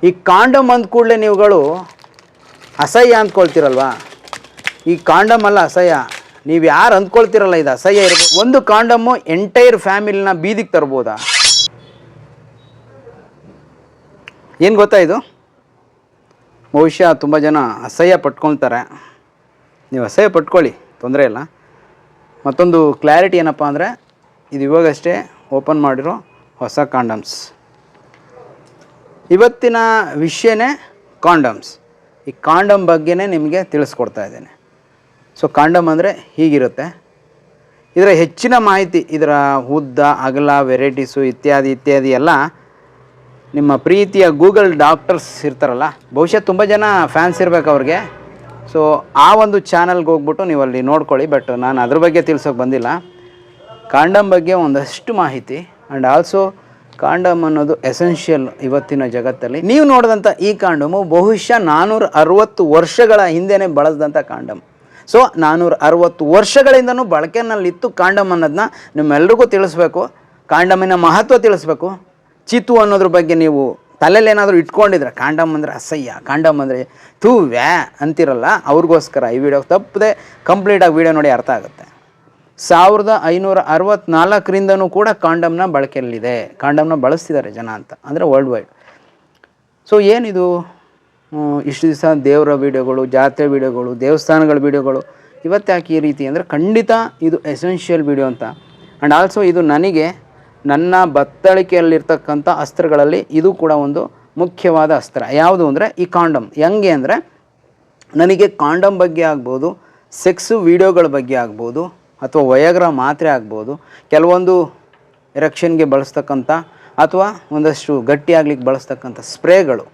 ಈ ಕಾಂಡಮ್ ಅಂದ ಕೂಡಲೇ ನೀವುಗಳು ಅಸಹ್ಯ ಅಂದ್ಕೊಳ್ತೀರಲ್ವಾ? ಈ ಕಾಂಡಮ್ ಅಲ್ಲ ಅಸಹ್ಯ, ನೀವು ಯಾರು ಅಂದ್ಕೊಳ್ತೀರಲ್ಲ ಇದು ಅಸಹ್ಯ ಇರ್ಬೋದು. ಒಂದು ಕಾಂಡಮ್ಮು ಎಂಟೈರ್ ಫ್ಯಾಮಿಲಿನ ಬೀದಿಗೆ ತರ್ಬೋದಾ? ಏನು ಗೊತ್ತಾ ಇದು? ಬಹುಶಃ ತುಂಬ ಜನ ಅಸಹ್ಯ ಪಟ್ಕೊಳ್ತಾರೆ. ನೀವು ಅಸಹ್ಯ ಪಟ್ಕೊಳ್ಳಿ, ತೊಂದರೆ ಇಲ್ಲ. ಮತ್ತೊಂದು ಕ್ಲಾರಿಟಿ ಏನಪ್ಪ ಅಂದರೆ, ಇದು ಇವಾಗಷ್ಟೇ ಓಪನ್ ಮಾಡಿರೋ ಹೊಸ ಕಾಂಡಮ್ಸ್. ಇವತ್ತಿನ ವಿಷಯನೇ ಕಾಂಡಮ್ಸ್. ಈ ಕಾಂಡಮ್ ಬಗ್ಗೆನೇ ನಿಮಗೆ ತಿಳಿಸ್ಕೊಡ್ತಾ ಇದ್ದೇನೆ. ಸೊ ಕಾಂಡಮ್ ಅಂದರೆ ಹೀಗಿರುತ್ತೆ. ಇದರ ಹೆಚ್ಚಿನ ಮಾಹಿತಿ, ಇದರ ಉದ್ದ ಅಗಲ ವೆರೈಟೀಸು ಇತ್ಯಾದಿ ಇತ್ಯಾದಿ ಎಲ್ಲ ನಿಮ್ಮ ಪ್ರೀತಿಯ ಗೂಗಲ್ ಡಾಕ್ಟರ್ಸ್ ಇರ್ತಾರಲ್ಲ, ಬಹುಶಃ ತುಂಬ ಜನ ಫ್ಯಾನ್ಸ್ ಇರಬೇಕು ಅವ್ರಿಗೆ. ಸೊ ಆ ಒಂದು ಚಾನಲ್ಗೆ ಹೋಗ್ಬಿಟ್ಟು ನೀವು ಅಲ್ಲಿ ನೋಡ್ಕೊಳ್ಳಿ. ಬಟ್ ನಾನು ಅದ್ರ ಬಗ್ಗೆ ತಿಳ್ಸೋಕೆ ಬಂದಿಲ್ಲ. ಕಾಂಡಮ್ ಬಗ್ಗೆ ಒಂದಷ್ಟು ಮಾಹಿತಿ ಆ್ಯಂಡ್ ಆಲ್ಸೋ ಕಾಂಡಮ್ ಅನ್ನೋದು ಎಸೆನ್ಷಿಯಲ್ ಇವತ್ತಿನ ಜಗತ್ತಲ್ಲಿ. ನೀವು ನೋಡಿದಂಥ ಈ ಕಾಂಡಮು ಬಹುಶಃ 460 ವರ್ಷಗಳ ಹಿಂದೆನೇ ಬಳಸಿದಂಥ ಕಾಂಡಮ್. ಸೊ 460 ವರ್ಷಗಳಿಂದನೂ ಬಳಕೆಯಲ್ಲಿತ್ತು ಕಾಂಡಮ್ ಅನ್ನೋದನ್ನ ನಿಮ್ಮೆಲ್ರಿಗೂ ತಿಳಿಸ್ಬೇಕು. ಕಾಂಡಮಿನ ಮಹತ್ವ ತಿಳಿಸ್ಬೇಕು. ಚೀತು ಅನ್ನೋದ್ರ ಬಗ್ಗೆ ನೀವು ತಲೆಯಲ್ಲಿ ಏನಾದರೂ ಇಟ್ಕೊಂಡಿದ್ರೆ, ಕಾಂಡಮ್ ಅಂದರೆ ಅಸಹ್ಯ, ಕಾಂಡಮ್ ಅಂದರೆ ವ್ಯಾ ಅಂತಿರಲ್ಲ, ಅವ್ರಿಗೋಸ್ಕರ ಈ ವಿಡಿಯೋ ತಪ್ಪದೆ ಕಂಪ್ಲೀಟಾಗಿ ವಿಡಿಯೋ ನೋಡಿ ಅರ್ಥ ಆಗುತ್ತೆ. 1564ರಿಂದನೂ ಕೂಡ ಕಾಂಡಮ್ನ ಬಳಕೆಯಲ್ಲಿದೆ, ಕಾಂಡಮ್ನ ಬಳಸ್ತಿದ್ದಾರೆ ಜನ ಅಂತ, ಅಂದರೆ ವರ್ಲ್ಡ್ ವೈಡ್. ಸೊ ಏನಿದು ಇಷ್ಟು ದಿವಸ ದೇವರ ವೀಡಿಯೋಗಳು, ಜಾತ್ರೆ ವೀಡಿಯೋಗಳು, ದೇವಸ್ಥಾನಗಳ ವೀಡಿಯೋಗಳು, ಇವತ್ತು ಯಾಕೆ ಈ ರೀತಿ ಅಂದರೆ ಖಂಡಿತ ಇದು ಎಸೆನ್ಷಿಯಲ್ ವೀಡಿಯೋ ಅಂತ. ಆ್ಯಂಡ್ ಆಲ್ಸೋ ಇದು ನನಗೆ ನನ್ನ ಬತ್ತಳಿಕೆಯಲ್ಲಿರ್ತಕ್ಕಂಥ ಅಸ್ತ್ರಗಳಲ್ಲಿ ಇದು ಕೂಡ ಒಂದು ಮುಖ್ಯವಾದ ಅಸ್ತ್ರ. ಯಾವುದು ಅಂದರೆ ಈ ಕಾಂಡಮ್. ಹೆಂಗೆ ಅಂದರೆ, ನನಗೆ ಕಾಂಡಮ್ ಬಗ್ಗೆ ಆಗ್ಬೋದು, ಸೆಕ್ಸು ವೀಡಿಯೋಗಳ ಬಗ್ಗೆ ಆಗ್ಬೋದು, ಅಥವಾ ವಯಾಗ್ರಾ ಮಾತ್ರೆ ಆಗ್ಬೋದು, ಕೆಲವೊಂದು ಎರೆಕ್ಷನ್ಗೆ ಬಳಸ್ತಕ್ಕಂಥ ಅಥವಾ ಒಂದಷ್ಟು ಗಟ್ಟಿಯಾಗ್ಲಿಕ್ಕೆ ಬಳಸ್ತಕ್ಕಂಥ ಸ್ಪ್ರೇಗಳು,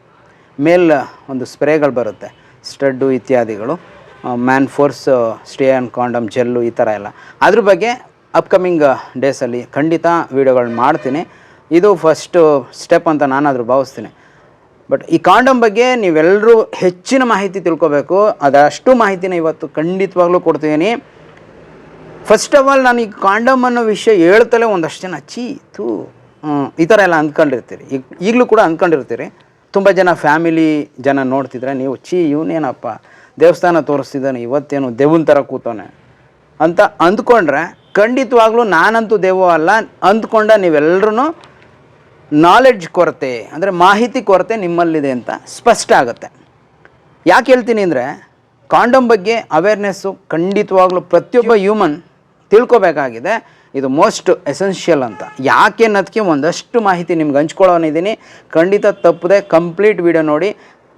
ಒಂದು ಸ್ಪ್ರೇಗಳು ಬರುತ್ತೆ, ಸ್ಟಡ್ಡು ಇತ್ಯಾದಿಗಳು, man force stay on condom gel, ಈ ಥರ ಎಲ್ಲ. ಅದ್ರ ಬಗ್ಗೆ ಅಪ್ಕಮಿಂಗ್ ಡೇಸಲ್ಲಿ ಖಂಡಿತ ವೀಡಿಯೋಗಳನ್ನ ಮಾಡ್ತೀನಿ. ಇದು ಫಸ್ಟು ಸ್ಟೆಪ್ ಅಂತ ನಾನಾದರೂ ಭಾವಿಸ್ತೀನಿ. ಬಟ್ ಈ ಕಾಂಡಮ್ ಬಗ್ಗೆ ನೀವೆಲ್ಲರೂ ಹೆಚ್ಚಿನ ಮಾಹಿತಿ ತಿಳ್ಕೊಬೇಕು. ಅದಷ್ಟು ಮಾಹಿತಿನ ಇವತ್ತು ಖಂಡಿತವಾಗ್ಲೂ ಕೊಡ್ತೀನಿ. ಫಸ್ಟ್ ಆಫ್ ಆಲ್, ನಾನು ಈ ಕಾಂಡಮ್ ಅನ್ನೋ ವಿಷಯ ಹೇಳ್ತಲೇ ಒಂದಷ್ಟು ಜನ ಈ ಥರ ಎಲ್ಲ ಅಂದ್ಕೊಂಡಿರ್ತೀರಿ. ಈಗಲೂ ಕೂಡ ಅಂದ್ಕೊಂಡಿರ್ತೀರಿ. ತುಂಬ ಜನ ಫ್ಯಾಮಿಲಿ ಜನ ನೋಡ್ತಿದ್ರೆ ನೀವು ಇವನೇನಪ್ಪ ದೇವಸ್ಥಾನ ತೋರಿಸ್ತಿದ್ದಾನೆ, ಇವತ್ತೇನು ದೇವನ ಥರ ಕೂತವನೆ ಅಂತ ಅಂದ್ಕೊಂಡ್ರೆ, ಖಂಡಿತವಾಗ್ಲೂ ನಾನಂತೂ ದೇವ ಅಲ್ಲ. ಅಂದ್ಕೊಂಡ ನೀವೆಲ್ಲರೂ ನಾಲೆಡ್ಜ್ ಕೊರತೆ, ಅಂದರೆ ಮಾಹಿತಿ ಕೊರತೆ ನಿಮ್ಮಲ್ಲಿದೆ ಅಂತ ಸ್ಪಷ್ಟ ಆಗುತ್ತೆ. ಯಾಕೆ ಹೇಳ್ತೀನಿ ಅಂದರೆ, ಕಾಂಡಮ್ ಬಗ್ಗೆ ಅವೇರ್ನೆಸ್ಸು ಖಂಡಿತವಾಗ್ಲೂ ಪ್ರತಿಯೊಬ್ಬ ಹ್ಯೂಮನ್ ತಿಳ್ಕೊಬೇಕಾಗಿದೆ. ಇದು ಮೋಸ್ಟ್ ಎಸೆನ್ಷಿಯಲ್ ಅಂತ. ಯಾಕೆ ಅನ್ನೋದಕ್ಕೆ ಒಂದಷ್ಟು ಮಾಹಿತಿ ನಿಮ್ಗೆ ಹಂಚ್ಕೊಳ್ಳೋನಿದ್ದೀನಿ. ಖಂಡಿತ ತಪ್ಪದೆ ಕಂಪ್ಲೀಟ್ ವಿಡಿಯೋ ನೋಡಿ.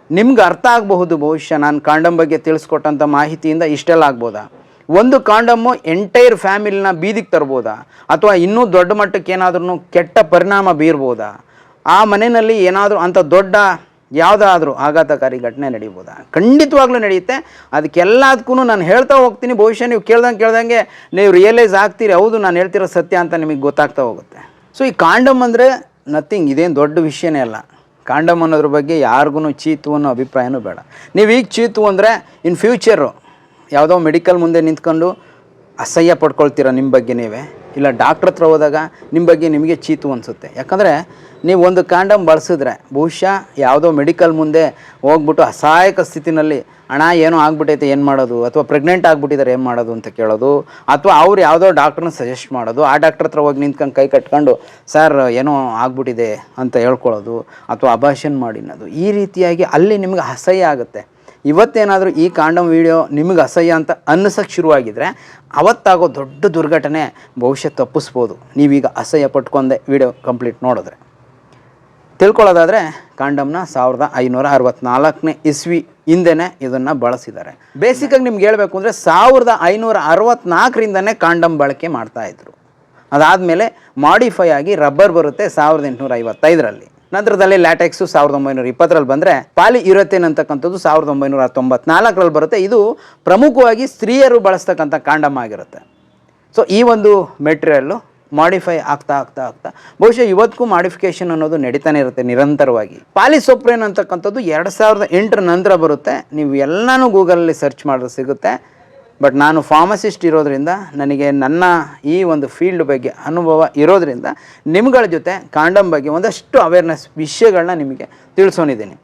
ನಿಮ್ಗೆ ಅರ್ಥ ಆಗಬಹುದು. ಬಹುಶಃ ನಾನು ಕಾಂಡಮ್ ಬಗ್ಗೆ ತಿಳಿಸ್ಕೊಟ್ಟಂಥ ಮಾಹಿತಿಯಿಂದ ಇಷ್ಟೆಲ್ಲ ಆಗ್ಬೋದಾ? ಒಂದು ಕಾಂಡಮ್ಮು ಎಂಟೈರ್ ಫ್ಯಾಮಿಲಿನ ಬೀದಿಗೆ ತರ್ಬೋದಾ? ಅಥವಾ ಇನ್ನೂ ದೊಡ್ಡ ಮಟ್ಟಕ್ಕೆ ಏನಾದ್ರೂ ಕೆಟ್ಟ ಪರಿಣಾಮ ಬೀರ್ಬೋದಾ? ಆ ಮನೆಯಲ್ಲಿ ಏನಾದರೂ ಅಂಥ ದೊಡ್ಡ ಯಾವುದಾದ್ರೂ ಆಘಾತಕಾರಿ ಘಟನೆ ನಡೀಬೋದಾ? ಖಂಡಿತವಾಗ್ಲೂ ನಡೆಯುತ್ತೆ. ಅದಕ್ಕೆಲ್ಲದಕ್ಕೂ ನಾನು ಹೇಳ್ತಾ ಹೋಗ್ತೀನಿ. ಬಹುಶಃ ನೀವು ಕೇಳ್ದಂಗೆ ನೀವು ರಿಯಲೈಸ್ ಆಗ್ತೀರಿ, ಹೌದು ನಾನು ಹೇಳ್ತಿರೋ ಸತ್ಯ ಅಂತ ನಿಮಗೆ ಗೊತ್ತಾಗ್ತಾ ಹೋಗುತ್ತೆ. ಸೊ ಈ ಕಾಂಡಮ್ ಅಂದರೆ ನಥಿಂಗ್, ಇದೇನು ದೊಡ್ಡ ವಿಷಯನೇ ಅಲ್ಲ. ಕಾಂಡಮ್ ಅನ್ನೋದ್ರ ಬಗ್ಗೆ ಯಾರಿಗೂ ಚೀತು ಅನ್ನೋ ಅಭಿಪ್ರಾಯನೂ ಬೇಡ. ನೀವು ಈಗ ಚೀತು ಅಂದರೆ ಇನ್ ಫ್ಯೂಚರು ಯಾವುದೋ ಮೆಡಿಕಲ್ ಮುಂದೆ ನಿಂತ್ಕೊಂಡು ಅಸಹ್ಯ ಪಡ್ಕೊಳ್ತೀರ ನಿಮ್ಮ ಬಗ್ಗೆ ನೀವೇ, ಇಲ್ಲ ಡಾಕ್ಟ್ರ್ ಹತ್ರ ಹೋದಾಗ ನಿಮ್ಮ ಬಗ್ಗೆ ನಿಮಗೆ ಚೀತು ಅನಿಸುತ್ತೆ. ಯಾಕಂದರೆ ನೀವು ಒಂದು ಕಾಂಡಮ್ ಬಳಸಿದ್ರೆ ಬಹುಶಃ ಯಾವುದೋ ಮೆಡಿಕಲ್ ಮುಂದೆ ಹೋಗ್ಬಿಟ್ಟು ಅಸಹಾಯಕ ಸ್ಥಿತಿನಲ್ಲಿ ಅಣ್ಣ ಏನೋ ಆಗ್ಬಿಟ್ಟೈತೆ ಏನು ಮಾಡೋದು, ಅಥವಾ ಪ್ರೆಗ್ನೆಂಟ್ ಆಗಿಬಿಟ್ಟಿದ್ದಾರೆ ಏನು ಮಾಡೋದು ಅಂತ ಕೇಳೋದು, ಅಥವಾ ಅವ್ರು ಯಾವುದೋ ಡಾಕ್ಟ್ರನ್ನ ಸಜೆಸ್ಟ್ ಮಾಡೋದು, ಆ ಡಾಕ್ಟ್ರ್ ಹತ್ರ ಹೋಗಿ ನಿಂತ್ಕೊಂಡು ಕೈ ಕಟ್ಕೊಂಡು ಸರ್ ಏನೋ ಆಗ್ಬಿಟ್ಟಿದೆ ಅಂತ ಹೇಳ್ಕೊಳ್ಳೋದು, ಅಥವಾ ಅಬಾಷನ್ ಮಾಡಿ ಅನ್ನೋದು, ಈ ರೀತಿಯಾಗಿ ಅಲ್ಲಿ ನಿಮ್ಗೆ ಅಸಹ್ಯ ಆಗುತ್ತೆ. ಇವತ್ತೇನಾದರೂ ಈ ಕಾಂಡಮ್ ವೀಡಿಯೋ ನಿಮಗೆ ಅಸಹ್ಯ ಅಂತ ಅನ್ನಿಸೋಕ್ಕೆ ಶುರುವಾಗಿದ್ದರೆ ಅವತ್ತಾಗೋ ದೊಡ್ಡ ದುರ್ಘಟನೆ ಬಹುಶಃ ತಪ್ಪಿಸ್ಬೋದು, ನೀವೀಗ ಅಸಹ್ಯ ಪಟ್ಕೊಂಡೆ ವಿಡಿಯೋ ಕಂಪ್ಲೀಟ್ ನೋಡಿದ್ರೆ. ತಿಳ್ಕೊಳ್ಳೋದಾದರೆ ಕಾಂಡಮ್ನ 1564ನೇ ಇಸ್ವಿ ಹಿಂದೆನೇ ಇದನ್ನು ಬಳಸಿದ್ದಾರೆ. ಬೇಸಿಕಾಗಿ ನಿಮ್ಗೆ ಹೇಳಬೇಕು ಅಂದರೆ 1564ರಿಂದನೇ ಕಾಂಡಮ್ ಬಳಕೆ ಮಾಡ್ತಾಯಿದ್ರು. ಅದಾದಮೇಲೆ ಮಾಡಿಫೈ ಆಗಿ ರಬ್ಬರ್ ಬರುತ್ತೆ 1855ರಲ್ಲಿ. ನಂತರದಲ್ಲಿ ಲ್ಯಾಟೆಕ್ಸು 1920ರಲ್ಲಿ ಬಂದರೆ, ಪಾಲಿ ಯುರೇಥೇನ್ ಅಂತಕ್ಕಂಥದ್ದು 1994ರಲ್ಲಿ ಬರುತ್ತೆ. ಇದು ಪ್ರಮುಖವಾಗಿ ಸ್ತ್ರೀಯರು ಬಳಸ್ತಕ್ಕಂಥ ಕಾಂಡಮ್ ಆಗಿರುತ್ತೆ. ಸೊ ಈ ಒಂದು ಮೆಟೀರಿಯಲ್ಲು ಮಾಡಿಫೈ ಆಗ್ತಾ ಬಹುಶಃ ಇವತ್ತಿಗೂ ಮಾಡಿಫಿಕೇಷನ್ ಅನ್ನೋದು ನಡೀತಾನೆ ಇರುತ್ತೆ ನಿರಂತರವಾಗಿ. ಪಾಲಿಸೊಪ್ರೇನ್ ಅಂತಕ್ಕಂಥದ್ದು 2008 ನಂತರ ಬರುತ್ತೆ. ನೀವು ಎಲ್ಲನೂ ಗೂಗಲಲ್ಲಿ ಸರ್ಚ್ ಮಾಡಿದ್ರೆ ಸಿಗುತ್ತೆ. ಬಟ್ ನಾನು ಫಾರ್ಮಸಿಸ್ಟ್ ಇರೋದ್ರಿಂದ ನನಗೆ ನನ್ನ ಈ ಒಂದು ಫೀಲ್ಡ್ ಬಗ್ಗೆ ಅನುಭವ ಇರೋದ್ರಿಂದ ನಿಮ್ಗಳ ಜೊತೆ ಕಾಂಡಮ್ ಬಗ್ಗೆ ಒಂದಷ್ಟು ಅವೇರ್ನೆಸ್ ವಿಷಯಗಳನ್ನ ನಿಮಗೆ ತಿಳಿಸೋನಿದ್ದೀನಿ.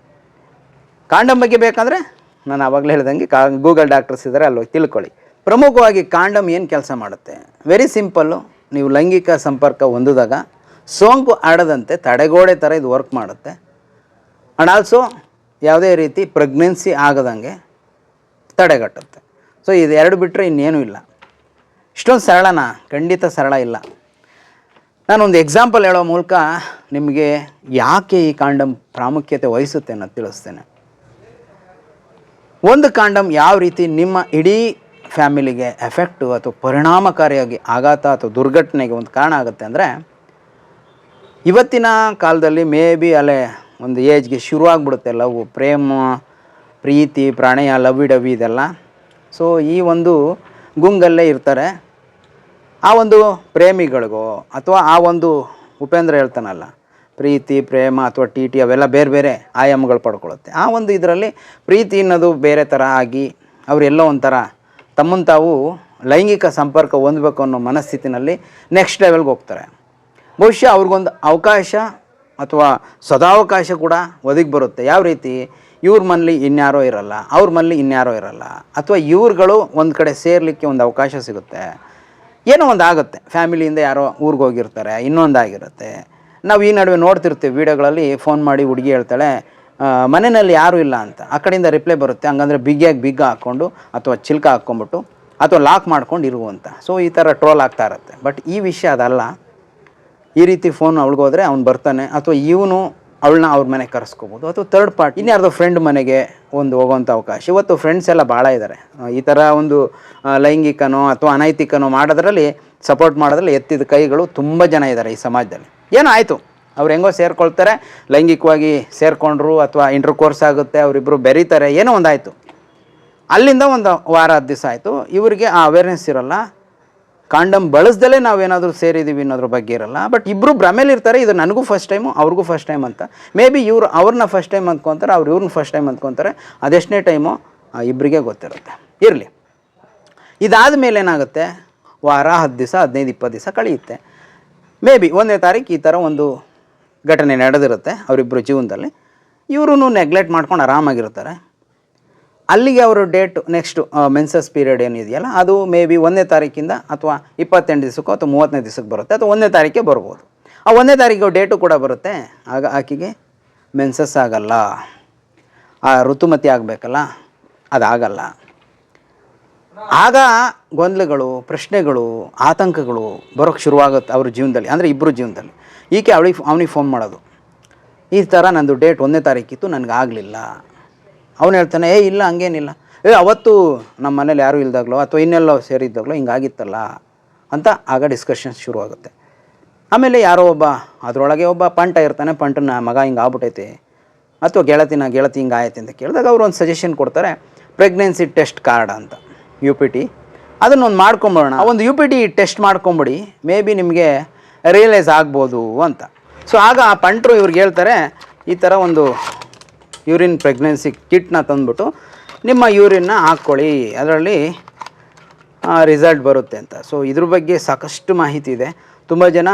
ಕಾಂಡಮ್ ಬಗ್ಗೆ ಬೇಕಂದರೆ ನಾನು ಆವಾಗಲೇ ಹೇಳ್ದಂಗೆ ಗೂಗಲ್ ಡಾಕ್ಟರ್ಸ್ ಇದ್ದಾರೆ, ಅಲ್ಲೋಗಿ ತಿಳ್ಕೊಳ್ಳಿ. ಪ್ರಮುಖವಾಗಿ ಕಾಂಡಮ್ ಏನು ಕೆಲಸ ಮಾಡುತ್ತೆ? Very simple. ನೀವು ಲೈಂಗಿಕ ಸಂಪರ್ಕ ಹೊಂದಿದಾಗ ಸೋಂಕು ಹರಡದಂತೆ ತಡೆಗೋಡೆ ಥರ ಇದು ವರ್ಕ್ ಮಾಡುತ್ತೆ. ಆ್ಯಂಡ್ ಆಲ್ಸೋ ಯಾವುದೇ ರೀತಿ ಪ್ರೆಗ್ನೆನ್ಸಿ ಆಗದಂಗೆ ತಡೆಗಟ್ಟುತ್ತೆ. ಸೊ ಇದು ಎರಡು ಬಿಟ್ಟರೆ ಇನ್ನೇನೂ ಇಲ್ಲ. ಇಷ್ಟೊಂದು ಸರಳನಾ? ಖಂಡಿತ ಸರಳ ಇಲ್ಲ. ನಾನೊಂದು ಎಕ್ಸಾಂಪಲ್ ಹೇಳೋ ಮೂಲಕ ನಿಮಗೆ ಯಾಕೆ ಈ ಕಾಂಡಮ್ ಪ್ರಾಮುಖ್ಯತೆ ವಹಿಸುತ್ತೆ ಅನ್ನೋದು ತಿಳಿಸ್ತೇನೆ. ಒಂದು ಕಾಂಡಮ್ ಯಾವ ರೀತಿ ನಿಮ್ಮ ಇಡೀ ಫ್ಯಾಮಿಲಿಗೆ ಎಫೆಕ್ಟು ಅಥವಾ ಪರಿಣಾಮಕಾರಿಯಾಗಿ ಆಘಾತ ಅಥವಾ ದುರ್ಘಟನೆಗೆ ಒಂದು ಕಾರಣ ಆಗುತ್ತೆ ಅಂದರೆ, ಇವತ್ತಿನ ಕಾಲದಲ್ಲಿ ಮೇ ಬಿ ಅಲ್ಲೇ ಒಂದು ಏಜ್ಗೆ ಶುರುವಾಗ್ಬಿಡುತ್ತೆ ಲವ್, ಪ್ರೇಮ, ಪ್ರೀತಿ, ಪ್ರಣಯ, ಲವ್ವಿ ಡವ್ವಿ ಇದೆಲ್ಲ. ಸೊ ಈ ಒಂದು ಗುಂಗಲ್ಲೇ ಇರ್ತಾರೆ. ಆ ಒಂದು ಪ್ರೇಮಿಗಳಿಗೋ ಅಥವಾ ಆ ಒಂದು ಉಪೇಂದ್ರ ಹೇಳ್ತಾನಲ್ಲ, ಪ್ರೀತಿ, ಪ್ರೇಮ ಅಥವಾ ಟಿ ಟಿ ಅವೆಲ್ಲ ಬೇರೆ ಬೇರೆ ಆಯಾಮಗಳು ಪಡ್ಕೊಳ್ಳುತ್ತೆ. ಆ ಒಂದು ಇದರಲ್ಲಿ ಪ್ರೀತಿ ಅನ್ನೋದು ಬೇರೆ ಥರ ಆಗಿ ಅವರೆಲ್ಲೋ ಒಂಥರ ತಮ್ಮನ್ನು ತಾವು ಲೈಂಗಿಕ ಸಂಪರ್ಕ ಹೊಂದಬೇಕು ಅನ್ನೋ ಮನಸ್ಥಿತಿನಲ್ಲಿ ನೆಕ್ಸ್ಟ್ ಲೆವೆಲ್ಗೆ ಹೋಗ್ತಾರೆ. ಬಹುಶಃ ಅವ್ರಿಗೊಂದು ಅವಕಾಶ ಅಥವಾ ಸದಾವಕಾಶ ಕೂಡ ಒದಗಿ ಬರುತ್ತೆ. ಯಾವ ರೀತಿ? ಇವ್ರ ಮನೇಲಿ ಇನ್ಯಾರೋ ಇರಲ್ಲ, ಅವ್ರ ಮನೇಲಿ ಇನ್ಯಾರೋ ಇರಲ್ಲ, ಅಥವಾ ಇವ್ರುಗಳು ಒಂದು ಕಡೆ ಸೇರಲಿಕ್ಕೆ ಒಂದು ಅವಕಾಶ ಸಿಗುತ್ತೆ. ಏನೋ ಒಂದು ಆಗುತ್ತೆ, ಫ್ಯಾಮಿಲಿಯಿಂದ ಯಾರೋ ಊರಿಗೆ ಹೋಗಿರ್ತಾರೆ, ಇನ್ನೊಂದಾಗಿರುತ್ತೆ. ನಾವು ಈ ನಡುವೆ ನೋಡ್ತಿರ್ತೀವಿ ವೀಡಿಯೋಗಳಲ್ಲಿ, ಫೋನ್ ಮಾಡಿ ಹುಡುಗಿ ಹೇಳ್ತಾಳೆ ಮನೆಯಲ್ಲಿ ಯಾರೂ ಇಲ್ಲ ಅಂತ. ಆ ಕಡೆಯಿಂದ ರಿಪ್ಲೈ ಬರುತ್ತೆ, ಹಂಗಂದರೆ ಬಿಗ್ಗಿಯಾಗಿ ಬಿಗ್ಗ ಹಾಕ್ಕೊಂಡು ಅಥವಾ ಚಿಲ್ಕ ಹಾಕ್ಕೊಂಬಿಟ್ಟು ಅಥವಾ ಲಾಕ್ ಮಾಡ್ಕೊಂಡು ಇರುವಂತ. ಸೊ ಈ ಥರ ಟ್ರೋಲ್ ಆಗ್ತಾ ಇರುತ್ತೆ. ಬಟ್ ಈ ವಿಷಯ ಅದಲ್ಲ. ಈ ರೀತಿ ಫೋನ್ ಅವಳಿಗೋದ್ರೆ ಅವ್ನು ಬರ್ತಾನೆ, ಅಥವಾ ಇವನು ಅವಳನ್ನ ಅವ್ರ ಮನೆಗೆ ಕರೆಸ್ಕೋಬೋದು, ಅಥವಾ ಥರ್ಡ್ ಪಾರ್ಟಿ ಇನ್ಯಾರ್ದೋ ಫ್ರೆಂಡ್ ಮನೆಗೆ ಒಂದು ಹೋಗೋವಂಥ ಅವಕಾಶ. ಇವತ್ತು ಫ್ರೆಂಡ್ಸ್ ಎಲ್ಲ ಭಾಳ ಇದ್ದಾರೆ. ಈ ಥರ ಒಂದು ಲೈಂಗಿಕನೋ ಅಥವಾ ಅನೈತಿಕನೋ ಮಾಡೋದ್ರಲ್ಲಿ ಸಪೋರ್ಟ್ ಮಾಡೋದ್ರಲ್ಲಿ ಎತ್ತಿದ ಕೈಗಳು ತುಂಬ ಜನ ಇದ್ದಾರೆ ಈ ಸಮಾಜದಲ್ಲಿ. ಏನೋ ಆಯಿತು, ಅವ್ರು ಹೆಂಗೋ ಸೇರ್ಕೊಳ್ತಾರೆ, ಲೈಂಗಿಕವಾಗಿ ಸೇರಿಕೊಂಡ್ರು ಅಥವಾ ಇಂಟರ್ ಕೋರ್ಸ್ ಆಗುತ್ತೆ, ಅವರಿಬ್ಬರು ಬೆರೀತಾರೆ, ಏನೋ ಒಂದಾಯಿತು. ಅಲ್ಲಿಂದ ಒಂದು ವಾರ 10 ದಿವಸ ಆಯಿತು, ಇವರಿಗೆ ಆ ಅವೇರ್ನೆಸ್ ಇರೋಲ್ಲ. ಕಾಂಡಮ್ ಬಳಸ್ದಲೇ ನಾವೇನಾದರೂ ಸೇರಿದ್ದೀವಿ ಅನ್ನೋದ್ರ ಬಗ್ಗೆ ಇರಲ್ಲ. ಬಟ್ ಇಬ್ಬರು ಭ್ರಮೇಲಿರ್ತಾರೆ, ಇದು ನನಗೂ ಫಸ್ಟ್ ಟೈಮು ಅವ್ರಿಗೂ ಫಸ್ಟ್ ಟೈಮ್ ಅಂತ. ಮೇ ಬಿ ಇವರು ಅವ್ರನ್ನ ಫಸ್ಟ್ ಟೈಮ್ ಅಂದ್ಕೊತಾರೆ, ಅವ್ರು ಇವ್ರನ್ನ ಫಸ್ಟ್ ಟೈಮ್ ಅಂದ್ಕೊತಾರೆ. ಅದೆಷ್ಟನೇ ಟೈಮು ಇಬ್ಬರಿಗೆ ಗೊತ್ತಿರುತ್ತೆ. ಇರಲಿ. ಇದಾದ ಮೇಲೆ ಏನಾಗುತ್ತೆ, ವಾರ 10 ದಿವಸ 15-20 ದಿವಸ ಕಳೆಯುತ್ತೆ. ಮೇ ಬಿ 1ನೇ ತಾರೀಕು ಈ ಥರ ಒಂದು ಘಟನೆ ನಡೆದಿರುತ್ತೆ ಅವರಿಬ್ಬರು ಜೀವನದಲ್ಲಿ. ಇವರು ನೆಗ್ಲೆಕ್ಟ್ ಮಾಡ್ಕೊಂಡು ಆರಾಮಾಗಿರ್ತಾರೆ. ಅಲ್ಲಿಗೆ ಅವರು ಡೇಟ್ ನೆಕ್ಸ್ಟು ಮೆನ್ಸಸ್ ಪೀರಿಯಡ್ ಏನಿದೆಯಲ್ಲ, ಅದು ಮೇ ಬಿ 1ನೇ ತಾರೀಕಿಂದ ಅಥವಾ 28 ದಿವಸಕ್ಕೋ ಅಥವಾ 30ನೇ ದಿವಸಕ್ಕೆ ಬರುತ್ತೆ, ಅಥವಾ 1ನೇ ತಾರೀಕೆ ಬರ್ಬೋದು. ಆ 1ನೇ ತಾರೀಕು ಡೇಟು ಕೂಡ ಬರುತ್ತೆ. ಆಗ ಆಕೆಗೆ ಮೆನ್ಸಸ್ ಆಗಲ್ಲ, ಆ ಋತುಮತಿ ಆಗಬೇಕಲ್ಲ, ಅದಾಗಲ್ಲ. ಆಗ ಗೊಂದಲಗಳು, ಪ್ರಶ್ನೆಗಳು, ಆತಂಕಗಳು ಬರೋಕ್ಕೆ ಶುರುವಾಗುತ್ತೆ ಅವ್ರ ಜೀವನದಲ್ಲಿ, ಅಂದರೆ ಇಬ್ಬರು ಜೀವನದಲ್ಲಿ. ಈಕೆ ಅವನಿಗೆ ಫೋನ್ ಮಾಡೋದು, ಈ ಥರ ನಂದು ಡೇಟ್ 1ನೇ ತಾರೀಕಿತ್ತು, ನನಗಾಗಲಿಲ್ಲ. ಅವನು ಹೇಳ್ತಾನೆ, ಇಲ್ಲ ಹಂಗೇನಿಲ್ಲ, ಅವತ್ತು ನಮ್ಮ ಮನೇಲಿ ಯಾರೂ ಇಲ್ದಾಗಲೋ ಅಥವಾ ಇನ್ನೆಲ್ಲೋ ಸೇರಿದ್ದಾಗಲೋ ಹಿಂಗಾಗಿತ್ತಲ್ಲ ಅಂತ ಆಗ ಡಿಸ್ಕಷನ್ಸ್ ಶುರುವಾಗುತ್ತೆ. ಆಮೇಲೆ ಯಾರೋ ಒಬ್ಬ ಅದರೊಳಗೆ ಒಬ್ಬ ಪಂಟ ಇರ್ತಾನೆ, ಪಂಟನ ಮಗ ಹಿಂಗೆ ಆಗ್ಬಿಟ್ಟೈತೆ ಅಥವಾ ಗೆಳತಿ ಹಿಂಗೆ ಆಯ್ತು ಅಂತ ಕೇಳಿದಾಗ ಅವರು ಒಂದು ಸಜೆಷನ್ ಕೊಡ್ತಾರೆ, ಪ್ರೆಗ್ನೆನ್ಸಿ ಟೆಸ್ಟ್ ಕಾರ್ಡ್ ಅಂತ, UPT. ಅದನ್ನೊಂದು ಮಾಡ್ಕೊಂಬಿಡೋಣ, ಒಂದು UPT ಟೆಸ್ಟ್ ಮಾಡ್ಕೊಂಬಿಡಿ, ಮೇ ಬಿ ನಿಮಗೆ ರಿಯಲೈಸ್ ಆಗ್ಬೋದು ಅಂತ. ಸೊ ಆಗ ಆ ಪಂಟ್ರು ಇವ್ರಿಗೆ ಹೇಳ್ತಾರೆ, ಈ ಥರ ಒಂದು ಯೂರಿನ್ ಪ್ರೆಗ್ನೆನ್ಸಿ ಕಿಟ್ನ ತಂದುಬಿಟ್ಟು ನಿಮ್ಮ ಯೂರಿನ್ನ ಹಾಕ್ಕೊಳ್ಳಿ, ಅದರಲ್ಲಿ ರಿಸಲ್ಟ್ ಬರುತ್ತೆ ಅಂತ. ಸೊ ಇದ್ರ ಬಗ್ಗೆ ಸಾಕಷ್ಟು ಮಾಹಿತಿ ಇದೆ. ತುಂಬ ಜನ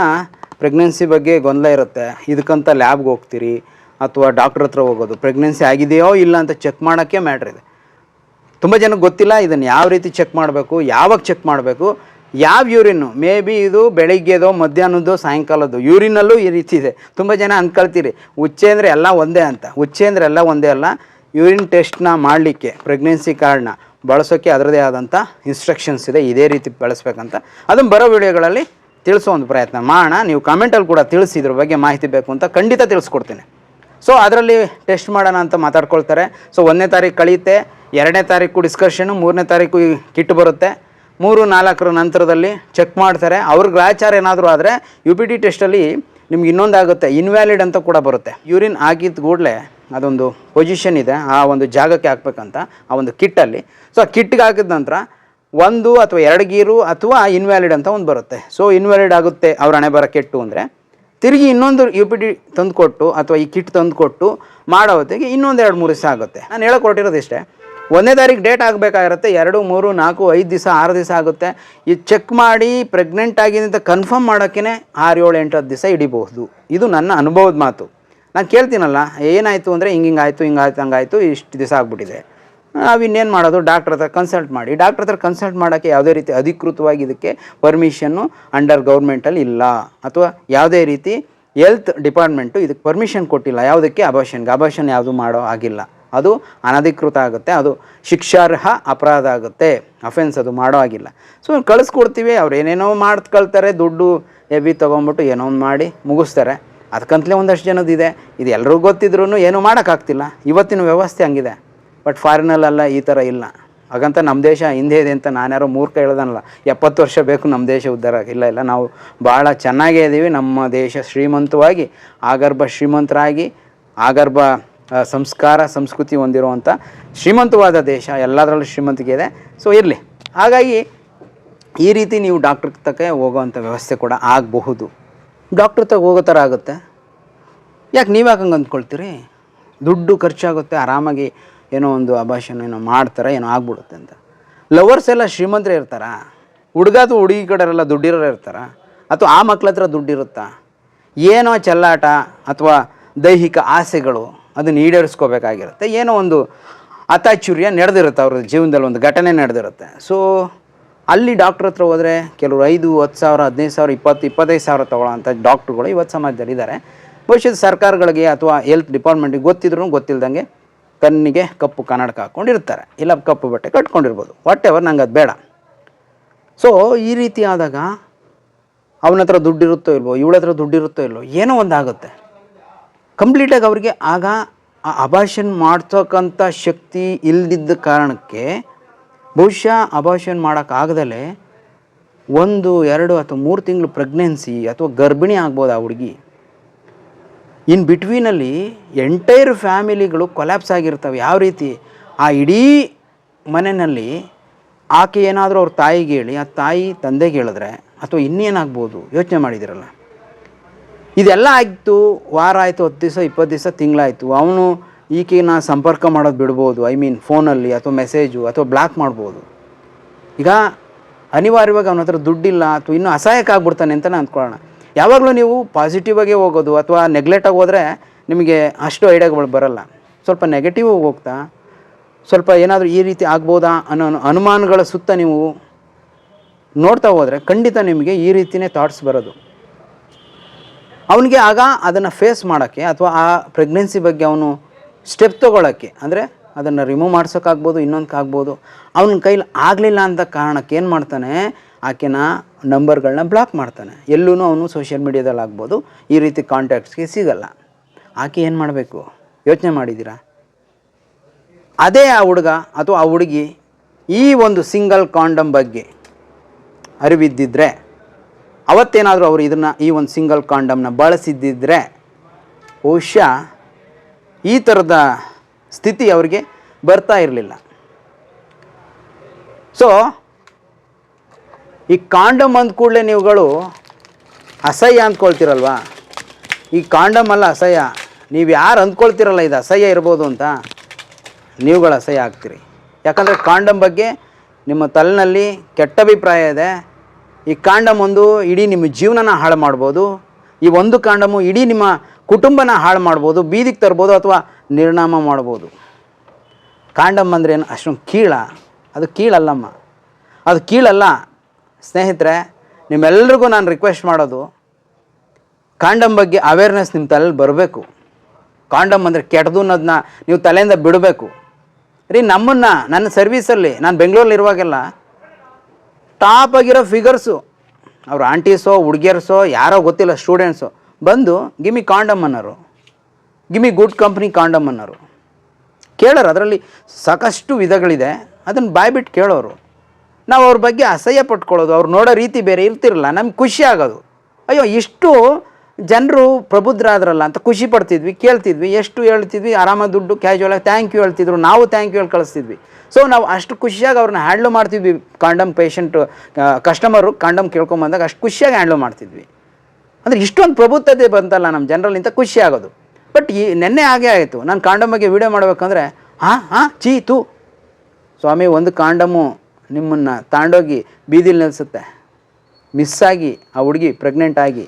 ಪ್ರೆಗ್ನೆನ್ಸಿ ಬಗ್ಗೆ ಗೊಂದಲ ಇರುತ್ತೆ, ಇದಕ್ಕಂತ ಲ್ಯಾಬ್ಗೆ ಹೋಗ್ತೀರಿ ಅಥವಾ ಡಾಕ್ಟ್ರ್ ಹತ್ರ ಹೋಗೋದು, ಪ್ರೆಗ್ನೆನ್ಸಿ ಆಗಿದೆಯೋ ಇಲ್ಲ ಅಂತ ಚೆಕ್ ಮಾಡೋಕ್ಕೆ ಮ್ಯಾಟ್ರ್ ಇದೆ. ತುಂಬ ಜನಕ್ಕೆ ಗೊತ್ತಿಲ್ಲ ಇದನ್ನು ಯಾವ ರೀತಿ ಚೆಕ್ ಮಾಡಬೇಕು, ಯಾವಾಗ ಚೆಕ್ ಮಾಡಬೇಕು, ಯಾವ ಯೂರಿನ್ನು. ಮೇ ಬಿ ಇದು ಬೆಳಿಗ್ಗೆದೋ, ಮಧ್ಯಾಹ್ನದ್ದು, ಸಾಯಂಕಾಲದ್ದು ಯೂರಿನಲ್ಲೂ ಈ ರೀತಿ ಇದೆ. ತುಂಬ ಜನ ಅಂದ್ಕೊಳ್ತೀರಿ ಉಚ್ಚೆ ಅಂದರೆ ಎಲ್ಲ ಒಂದೇ ಅಂತ. ಉಚ್ಚೆ ಅಂದರೆ ಎಲ್ಲ ಒಂದೇ ಅಲ್ಲ. ಯೂರಿನ್ ಟೆಸ್ಟ್ನ ಮಾಡಲಿಕ್ಕೆ ಪ್ರೆಗ್ನೆನ್ಸಿ ಕಾರ್ಡ್ನ ಬಳಸೋಕ್ಕೆ ಅದರದೇ ಆದಂಥ ಇನ್ಸ್ಟ್ರಕ್ಷನ್ಸ್ ಇದೆ, ಇದೇ ರೀತಿ ಬಳಸಬೇಕಂತ. ಅದನ್ನು ಬರೋ ವಿಡಿಯೋಗಳಲ್ಲಿ ತಿಳಿಸೋ ಒಂದು ಪ್ರಯತ್ನ ಮಾಡೋಣ. ನೀವು ಕಮೆಂಟಲ್ಲಿ ಕೂಡ ತಿಳಿಸಿ, ಇದ್ರ ಬಗ್ಗೆ ಮಾಹಿತಿ ಬೇಕು ಅಂತ ಖಂಡಿತ ತಿಳಿಸ್ಕೊಡ್ತೀನಿ. ಸೊ ಅದರಲ್ಲಿ ಟೆಸ್ಟ್ ಮಾಡೋಣ ಅಂತ ಮಾತಾಡ್ಕೊಳ್ತಾರೆ. ಸೊ 1ನೇ ತಾರೀಕು ಕಳೆಯುತ್ತೆ, 2ನೇ ತಾರೀಕು ಡಿಸ್ಕಷನು, 3ನೇ ತಾರೀಕು ಕಿಟ್ ಬರುತ್ತೆ, 3-4ರ ನಂತರದಲ್ಲಿ ಚೆಕ್ ಮಾಡ್ತಾರೆ. ಅವ್ರ ಗ್ರಾಚಾರ ಏನಾದರೂ ಆದರೆ UPT ಟೆಸ್ಟಲ್ಲಿ ನಿಮ್ಗೆ ಇನ್ನೊಂದಾಗುತ್ತೆ, ಇನ್ವ್ಯಾಲಿಡ್ ಅಂತ ಕೂಡ ಬರುತ್ತೆ. ಯೂರಿನ್ ಆಗಿದ್ದ ಕೂಡಲೇ ಅದೊಂದು ಪೊಸಿಷನ್ ಇದೆ, ಆ ಒಂದು ಜಾಗಕ್ಕೆ ಹಾಕ್ಬೇಕಂತ ಆ ಒಂದು ಕಿಟ್ಟಲ್ಲಿ. ಸೊ ಆ ಕಿಟ್ಗೆ ಹಾಕಿದ ನಂತರ 1 ಅಥವಾ 2 ಗೀರು ಅಥವಾ ಇನ್ವ್ಯಾಲಿಡ್ ಅಂತ ಒಂದು ಬರುತ್ತೆ. ಸೊ ಇನ್ವ್ಯಾಲಿಡ್ ಆಗುತ್ತೆ ಅವ್ರ ಹಣೆ ಬರ ಕೆಟ್ಟು ಅಂದರೆ, ತಿರುಗಿ ಇನ್ನೊಂದು UPT ತಂದುಕೊಟ್ಟು ಅಥವಾ ಈ ಕಿಟ್ ತಂದುಕೊಟ್ಟು ಮಾಡೋ ಹೊತ್ತಿಗೆ ಇನ್ನೊಂದು 2-3 ದಿವಸ ಆಗುತ್ತೆ. ನಾನು ಹೇಳಕ್ಕೆ ಹೊರಟಿರೋದು ಇಷ್ಟೇ, 1ನೇ ತಾರೀಕು ಡೇಟ್ ಆಗಬೇಕಾಗಿರುತ್ತೆ, 2, 3, 4, 5 ದಿವಸ 6 ದಿವಸ ಆಗುತ್ತೆ. ಇದು ಚೆಕ್ ಮಾಡಿ ಪ್ರೆಗ್ನೆಂಟ್ ಆಗಿದೆ ಅಂತ ಕನ್ಫರ್ಮ್ ಮಾಡೋಕ್ಕೇ 6, 7, 8, 10 ದಿವಸ ಹಿಡಿಬಹುದು. ಇದು ನನ್ನ ಅನುಭವದ ಮಾತು. ನಾನು ಕೇಳ್ತೀನಲ್ಲ, ಏನಾಯಿತು ಅಂದರೆ ಹಿಂಗಾಯಿತು ಹಂಗಾಯಿತು, ಇಷ್ಟು ದಿವಸ ಆಗ್ಬಿಟ್ಟಿದೆ. ನಾವು ಇನ್ನೇನು ಮಾಡೋದು, ಡಾಕ್ಟ್ರ್ ಹತ್ರ ಕನ್ಸಲ್ಟ್ ಮಾಡಿ. ಡಾಕ್ಟ್ರ್ ಹತ್ರ ಕನ್ಸಲ್ಟ್ ಮಾಡೋಕ್ಕೆ ಯಾವುದೇ ರೀತಿ ಅಧಿಕೃತವಾಗಿ ಇದಕ್ಕೆ ಪರ್ಮಿಷನ್ನು ಅಂಡರ್ ಗೌರ್ಮೆಂಟಲ್ಲಿ ಇಲ್ಲ, ಅಥವಾ ಯಾವುದೇ ರೀತಿ ಹೆಲ್ತ್ ಡಿಪಾರ್ಟ್ಮೆಂಟು ಇದಕ್ಕೆ ಪರ್ಮಿಷನ್ ಕೊಟ್ಟಿಲ್ಲ. ಯಾವುದಕ್ಕೆ? ಅಬಾರ್ಷನ್ ಯಾವುದು ಮಾಡೋ ಆಗಿಲ್ಲ. ಅದು ಅನಧಿಕೃತ ಆಗುತ್ತೆ, ಅದು ಶಿಕ್ಷಾರ್ಹ ಅಪರಾಧ ಆಗುತ್ತೆ, ಅಫೆನ್ಸ್ ಅದು ಮಾಡೋ ಆಗಿಲ್ಲ. ಸೊ ಕಳಿಸ್ಕೊಡ್ತೀವಿ, ಅವ್ರು ಏನೇನೋ ಮಾಡ್ಕೊಳ್ತಾರೆ, ದುಡ್ಡು ಹೆವಿ ತೊಗೊಂಬಿಟ್ಟು ಏನೋ ಒಂದು ಮಾಡಿ ಮುಗಿಸ್ತಾರೆ. ಅದಕ್ಕಂತಲೇ ಒಂದಷ್ಟು ಜನದಿದೆ. ಇದು ಎಲ್ರಿಗೂ ಗೊತ್ತಿದ್ರೂ ಏನೂ ಮಾಡೋಕ್ಕಾಗ್ತಿಲ್ಲ. ಇವತ್ತಿನ ವ್ಯವಸ್ಥೆ ಹಂಗಿದೆ. ಬಟ್ ಫಾರಿನಲ್ಲೆಲ್ಲ ಈ ಥರ ಇಲ್ಲ. ಹಾಗಂತ ನಮ್ಮ ದೇಶ ಹಿಂದೆ ಇದೆ ಅಂತ ನಾನ್ಯಾರೋ ಮೂರ್ಖ ಹೇಳ್ದನಲ್ಲ, 70 ವರ್ಷ ಬೇಕು ನಮ್ಮ ದೇಶ ಉದ್ಧಾರ. ಇಲ್ಲ, ನಾವು ಭಾಳ ಚೆನ್ನಾಗೇ ಇದ್ದೀವಿ. ನಮ್ಮ ದೇಶ ಶ್ರೀಮಂತವಾಗಿ, ಆಗರ್ಭ ಶ್ರೀಮಂತರಾಗಿ, ಆಗರ್ಭ ಸಂಸ್ಕಾರ ಸಂಸ್ಕೃತಿ ಹೊಂದಿರುವಂಥ ಶ್ರೀಮಂತವಾದ ದೇಶ. ಎಲ್ಲದರಲ್ಲೂ ಶ್ರೀಮಂತಿಕೆ ಇದೆ. ಸೊ ಇರಲಿ. ಹಾಗಾಗಿ ಈ ರೀತಿ ನೀವು ಡಾಕ್ಟ್ರ್ ತಕ್ಕೆ ಹೋಗೋವಂಥ ವ್ಯವಸ್ಥೆ ಕೂಡ ಆಗಬಹುದು. ಡಾಕ್ಟ್ರ್ ತಗ ಹೋಗೋ ಥರ ಆಗುತ್ತೆ. ಯಾಕೆ ನೀವು ಯಾಕೆ ಹಂಗೆ ಅಂದ್ಕೊಳ್ತೀರಿ? ದುಡ್ಡು ಖರ್ಚಾಗುತ್ತೆ, ಆರಾಮಾಗಿ ಏನೋ ಒಂದು ಅಬಾರ್ಷನ್ ಏನೋ ಮಾಡ್ತಾರೆ, ಏನೋ ಆಗ್ಬಿಡುತ್ತೆ ಅಂತ. ಲವರ್ಸ್ ಎಲ್ಲ ಶ್ರೀಮಂತರೇ ಇರ್ತಾರ? ಹುಡುಗ ಅಥವಾ ಹುಡುಗಿ ಕಡೆಯವರೆಲ್ಲ ದುಡ್ಡಿರೋರು ಇರ್ತಾರ? ಅಥವಾ ಆ ಮಕ್ಳ ಹತ್ರ ದುಡ್ಡಿರುತ್ತಾ? ಏನೋ ಚೆಲ್ಲಾಟ ಅಥವಾ ದೈಹಿಕ ಆಸೆಗಳು ಅದನ್ನು ಈಡೇರಿಸ್ಕೋಬೇಕಾಗಿರುತ್ತೆ. ಏನೋ ಒಂದು ಅತಾಚುರ್ಯ ನಡೆದಿರುತ್ತೆ, ಅವ್ರ ಜೀವನದಲ್ಲಿ ಒಂದು ಘಟನೆ ನಡೆದಿರುತ್ತೆ. ಸೊ ಅಲ್ಲಿ ಡಾಕ್ಟ್ರ್ ಹತ್ರ ಹೋದರೆ ಕೆಲವರು 5, 10 ಸಾವಿರ, 15 ಸಾವಿರ, 20, 25 ಸಾವಿರ ತೊಗೊಳ್ಳೋಂಥ ಡಾಕ್ಟ್ರುಗಳು ಇವತ್ತು ಸಮಾಜದಲ್ಲಿ ಇದ್ದಾರೆ. ಬಹುಶಃ ಸರ್ಕಾರಗಳಿಗೆ ಅಥವಾ ಹೆಲ್ತ್ ಡಿಪಾರ್ಟ್ಮೆಂಟಿಗೆ ಗೊತ್ತಿದ್ರೂ ಗೊತ್ತಿಲ್ದಂಗೆ ಕಣ್ಣಿಗೆ ಕಪ್ಪು ಕನ್ನಡಕ ಹಾಕ್ಕೊಂಡಿರ್ತಾರೆ, ಇಲ್ಲ ಕಪ್ಪು ಬಟ್ಟೆ ಕಟ್ಕೊಂಡಿರ್ಬೋದು, ವಾಟ್ ಎವರ್, ನಂಗೆ ಅದು ಬೇಡ. ಸೊ ಈ ರೀತಿ ಆದಾಗ ಅವನ ಹತ್ರ ದುಡ್ಡಿರುತ್ತೋ ಇಲ್ವೋ, ಇವಳ ಹತ್ರ ದುಡ್ಡಿರುತ್ತೋ ಇಲ್ವೋ, ಏನೋ ಒಂದು ಆಗುತ್ತೆ. ಕಂಪ್ಲೀಟಾಗಿ ಅವ್ರಿಗೆ ಆಗ ಆ ಅಬಾರ್ಷನ್ ಮಾಡ್ತಕ್ಕಂಥ ಶಕ್ತಿ ಇಲ್ಲದಿದ್ದ ಕಾರಣಕ್ಕೆ ಬಹುಶಃ ಅಬಾರ್ಷನ್ ಮಾಡೋಕ್ಕಾಗದಲೇ 1, 2 ಅಥವಾ 3 ತಿಂಗಳು ಪ್ರೆಗ್ನೆನ್ಸಿ ಅಥವಾ ಗರ್ಭಿಣಿ ಆಗ್ಬೋದು ಆ ಹುಡುಗಿ. ಇನ್ ಬಿಟ್ವೀನಲ್ಲಿ ಎಂಟೈರ್ ಫ್ಯಾಮಿಲಿಗಳು ಕೊಲ್ಯಾಪ್ಸ್ ಆಗಿರ್ತವೆ. ಯಾವ ರೀತಿ? ಆ ಇಡೀ ಮನೆಯಲ್ಲಿ ಆಕೆ ಏನಾದರೂ ಅವ್ರ ತಾಯಿಗೆ ಹೇಳಿ, ಆ ತಾಯಿ ತಂದೆಗೆ ಹೇಳಿದ್ರೆ, ಅಥವಾ ಇನ್ನೇನಾಗ್ಬೋದು ಯೋಚನೆ ಮಾಡಿದಿರಲ್ಲ. ಇದೆಲ್ಲ ಆಯಿತು, ವಾರ ಆಯಿತು, 10 ದಿವಸ, 20 ದಿವಸ, ತಿಂಗಳಾಯಿತು. ಅವನು ಈಕೆನ ಸಂಪರ್ಕ ಮಾಡೋದು ಬಿಡ್ಬೋದು, ಫೋನಲ್ಲಿ ಅಥವಾ ಮೆಸೇಜು ಅಥವಾ ಬ್ಲಾಕ್ ಮಾಡ್ಬೋದು. ಈಗ ಅನಿವಾರ್ಯವಾಗಿ ಅವನ ಹತ್ರ ದುಡ್ಡಿಲ್ಲ ಅಥವಾ ಇನ್ನೂ ಅಸಹಾಯಕ್ಕಾಗ್ಬಿಡ್ತಾನೆ ಅಂತಲೇ ಅಂದ್ಕೊಳ್ಳೋಣ. ಯಾವಾಗಲೂ ನೀವು ಪಾಸಿಟಿವ್ ಆಗೇ ಹೋಗೋದು ಅಥವಾ ನೆಗ್ಲೆಕ್ಟಾಗಿ ಹೋದರೆ ನಿಮಗೆ ಅಷ್ಟು ಐಡಿಯಾಗಳು ಬರಲ್ಲ. ಸ್ವಲ್ಪ ನೆಗೆಟಿವ್ ಹೋಗ್ತಾ ಸ್ವಲ್ಪ ಏನಾದರೂ ಈ ರೀತಿ ಆಗ್ಬೋದಾ ಅನ್ನೋ ಅನುಮಾನಗಳ ಸುತ್ತ ನೀವು ನೋಡ್ತಾ ಹೋದರೆ ಖಂಡಿತ ನಿಮಗೆ ಈ ರೀತಿಯೇ ಥಾಟ್ಸ್ ಬರೋದು. ಅವನಿಗೆ ಆಗ ಅದನ್ನು ಫೇಸ್ ಮಾಡೋಕ್ಕೆ ಅಥವಾ ಆ ಪ್ರೆಗ್ನೆನ್ಸಿ ಬಗ್ಗೆ ಅವನು ಸ್ಟೆಪ್ ತೊಗೊಳ್ಳೋಕ್ಕೆ, ಅಂದರೆ ಅದನ್ನು ರಿಮೂವ್ ಮಾಡ್ಸೋಕ್ಕಾಗ್ಬೋದು, ಇನ್ನೊಂದಕ್ಕಾಗ್ಬೋದು. ಅವನ ಕೈಲಿ ಆಗಲಿಲ್ಲ ಅಂತ ಕಾರಣಕ್ಕೆ ಏನು ಮಾಡ್ತಾನೆ, ಆಕೆನ ನಂಬರ್ಗಳನ್ನ ಬ್ಲಾಕ್ ಮಾಡ್ತಾನೆ. ಎಲ್ಲೂ ಅವನು ಸೋಷಿಯಲ್ ಮೀಡಿಯಾದಲ್ಲಿ ಆಗ್ಬೋದು, ಈ ರೀತಿ ಕಾಂಟ್ಯಾಕ್ಟ್ಸ್ಗೆ ಸಿಗಲ್ಲ. ಆಕೆ ಏನು ಮಾಡಬೇಕು ಯೋಚನೆ ಮಾಡಿದ್ದೀರಾ? ಅದೇ ಆ ಹುಡುಗ ಅಥವಾ ಆ ಹುಡುಗಿ ಈ ಒಂದು ಸಿಂಗಲ್ ಕಾಂಡಮ್ ಬಗ್ಗೆ ಅರಿವಿದ್ದಿದ್ರೆ, ಅವತ್ತೇನಾದರೂ ಅವರು ಈ ಒಂದು ಸಿಂಗಲ್ ಕಾಂಡಮ್ನ ಬಳಸಿದ್ದಿದ್ರೆ ಬಹುಶಃ ಈ ಥರದ ಸ್ಥಿತಿ ಅವರಿಗೆ ಬರ್ತಾ ಇರಲಿಲ್ಲ. ಸೊ ಈ ಕಾಂಡಮ್ ಅಂದ ಕೂಡಲೇ ನೀವುಗಳು ಅಸಹ್ಯ ಅಂದ್ಕೊಳ್ತೀರಲ್ವ? ಈ ಕಾಂಡಮ್ ಅಲ್ಲ ಅಸಹ್ಯ. ನೀವು ಯಾರು ಅಂದ್ಕೊಳ್ತೀರಲ್ಲ ಇದು ಅಸಹ್ಯ ಇರ್ಬೋದು ಅಂತ, ನೀವುಗಳು ಅಸಹ್ಯ ಆಗ್ತೀರಿ. ಯಾಕಂದರೆ ಕಾಂಡಮ್ ಬಗ್ಗೆ ನಿಮ್ಮ ತಲೆಯಲ್ಲಿ ಕೆಟ್ಟ ಅಭಿಪ್ರಾಯ ಇದೆ. ಈ ಕಾಂಡಮ್ ಒಂದು ಇಡೀ ನಿಮ್ಮ ಜೀವನನ ಹಾಳು ಮಾಡ್ಬೋದು. ಈ ಒಂದು ಕಾಂಡಮು ಇಡೀ ನಿಮ್ಮ ಕುಟುಂಬನ ಹಾಳು ಮಾಡ್ಬೋದು, ಬೀದಿಗೆ ತರ್ಬೋದು ಅಥವಾ ನಿರ್ನಾಮ ಮಾಡ್ಬೋದು. ಕಾಂಡಮ್ ಅಂದರೆ ಏನು ಅಷ್ಟೊಂದು ಕೀಳ? ಅದು ಕೀಳಲ್ಲಮ್ಮ, ಅದು ಕೀಳಲ್ಲ. ಸ್ನೇಹಿತರೆ, ನಿಮ್ಮೆಲ್ರಿಗೂ ನಾನು ರಿಕ್ವೆಸ್ಟ್ ಮಾಡೋದು, ಕಾಂಡಮ್ ಬಗ್ಗೆ ಅವೇರ್ನೆಸ್ ನಿಮ್ಮ ತಲೆಯಲ್ಲಿ ಬರಬೇಕು. ಕಾಂಡಮ್ ಅಂದರೆ ಕೆಟ್ಟದು ಅನ್ನೋದನ್ನ ನೀವು ತಲೆಯಿಂದ ಬಿಡಬೇಕು ರೀ. ನನ್ನ ಸರ್ವೀಸಲ್ಲಿ ನಾನು ಬೆಂಗಳೂರಲ್ಲಿ ಇರುವಾಗೆಲ್ಲ ಟಾಪ್ ಆಗಿರೋ ಫಿಗರ್ಸು, ಅವರು ಆಂಟೀಸೋ ಹುಡುಗಿಯರ್ಸೋ ಯಾರೋ ಗೊತ್ತಿಲ್ಲ, ಸ್ಟೂಡೆಂಟ್ಸು ಬಂದು ಗಿಮಿ ಕಾಂಡಮ್ ಅನ್ನೋರು, ಗಿಮಿ ಗುಡ್ ಕಂಪ್ನಿ ಕಾಂಡಮ್ ಅನ್ನೋರು. ಕೇಳೋರು, ಅದರಲ್ಲಿ ಸಾಕಷ್ಟು ವಿಧಗಳಿದೆ, ಅದನ್ನು ಬಾಯ್ಬಿಟ್ಟು ಕೇಳೋರು. ನಾವು ಅವ್ರ ಬಗ್ಗೆ ಅಸಹ್ಯ ಪಟ್ಕೊಳ್ಳೋದು, ಅವ್ರು ನೋಡೋ ರೀತಿ ಬೇರೆ ಇರ್ತಿರಲ್ಲ, ನಮ್ಗೆ ಖುಷಿ ಆಗೋದು. ಅಯ್ಯೋ ಇಷ್ಟು ಜನರು ಪ್ರಬುದ್ಧರಾದ್ರಲ್ಲ ಅಂತ ಖುಷಿ ಪಡ್ತಿದ್ವಿ, ಕೇಳ್ತಿದ್ವಿ, ಎಷ್ಟು ಹೇಳ್ತಿದ್ವಿ, ಆರಾಮಾಗಿ ದುಡ್ಡು ಕ್ಯಾಶುವಲಾಗಿ ಥ್ಯಾಂಕ್ ಯು ಹೇಳ್ತಿದ್ರು, ನಾವು ಥ್ಯಾಂಕ್ ಯು ಹೇಳಿ ಕಳಿಸ್ತಿದ್ವಿ. ಸೊ ನಾವು ಅಷ್ಟು ಖುಷಿಯಾಗಿ ಅವ್ರನ್ನ ಹ್ಯಾಂಡ್ಲ್ ಮಾಡ್ತಿದ್ವಿ. ಕಾಂಡಮ್ ಪೇಷಂಟು ಕಸ್ಟಮರು ಕಾಂಡಮ್ ಕೇಳ್ಕೊಂಬಂದಾಗ ಅಷ್ಟು ಖುಷಿಯಾಗಿ ಹ್ಯಾಂಡ್ಲ್ ಮಾಡ್ತಿದ್ವಿ. ಅಂದರೆ ಇಷ್ಟೊಂದು ಪ್ರಬುದ್ಧತೆ ಬಂತಲ್ಲ ನಮ್ಮ ಜನರಲ್ಲಿಂತ ಖುಷಿ ಆಗೋದು. ಬಟ್ ನೆನ್ನೆ ಹಾಗೆ ಆಯಿತು. ನಾನು ಕಾಂಡಮ್ ಬಗ್ಗೆ ವೀಡಿಯೋ ಮಾಡಬೇಕಂದ್ರೆ ಚೀತು ಸ್ವಾಮಿ ಒಂದು ಕಾಂಡಮು ನಿಮ್ಮನ್ನು ತಾಂಡೋಗಿ ಬೀದಿಲಿ ನಿಲ್ಲಿಸುತ್ತೆ, ಮಿಸ್ಸಾಗಿ ಆ ಹುಡುಗಿ ಪ್ರೆಗ್ನೆಂಟ್ ಆಗಿ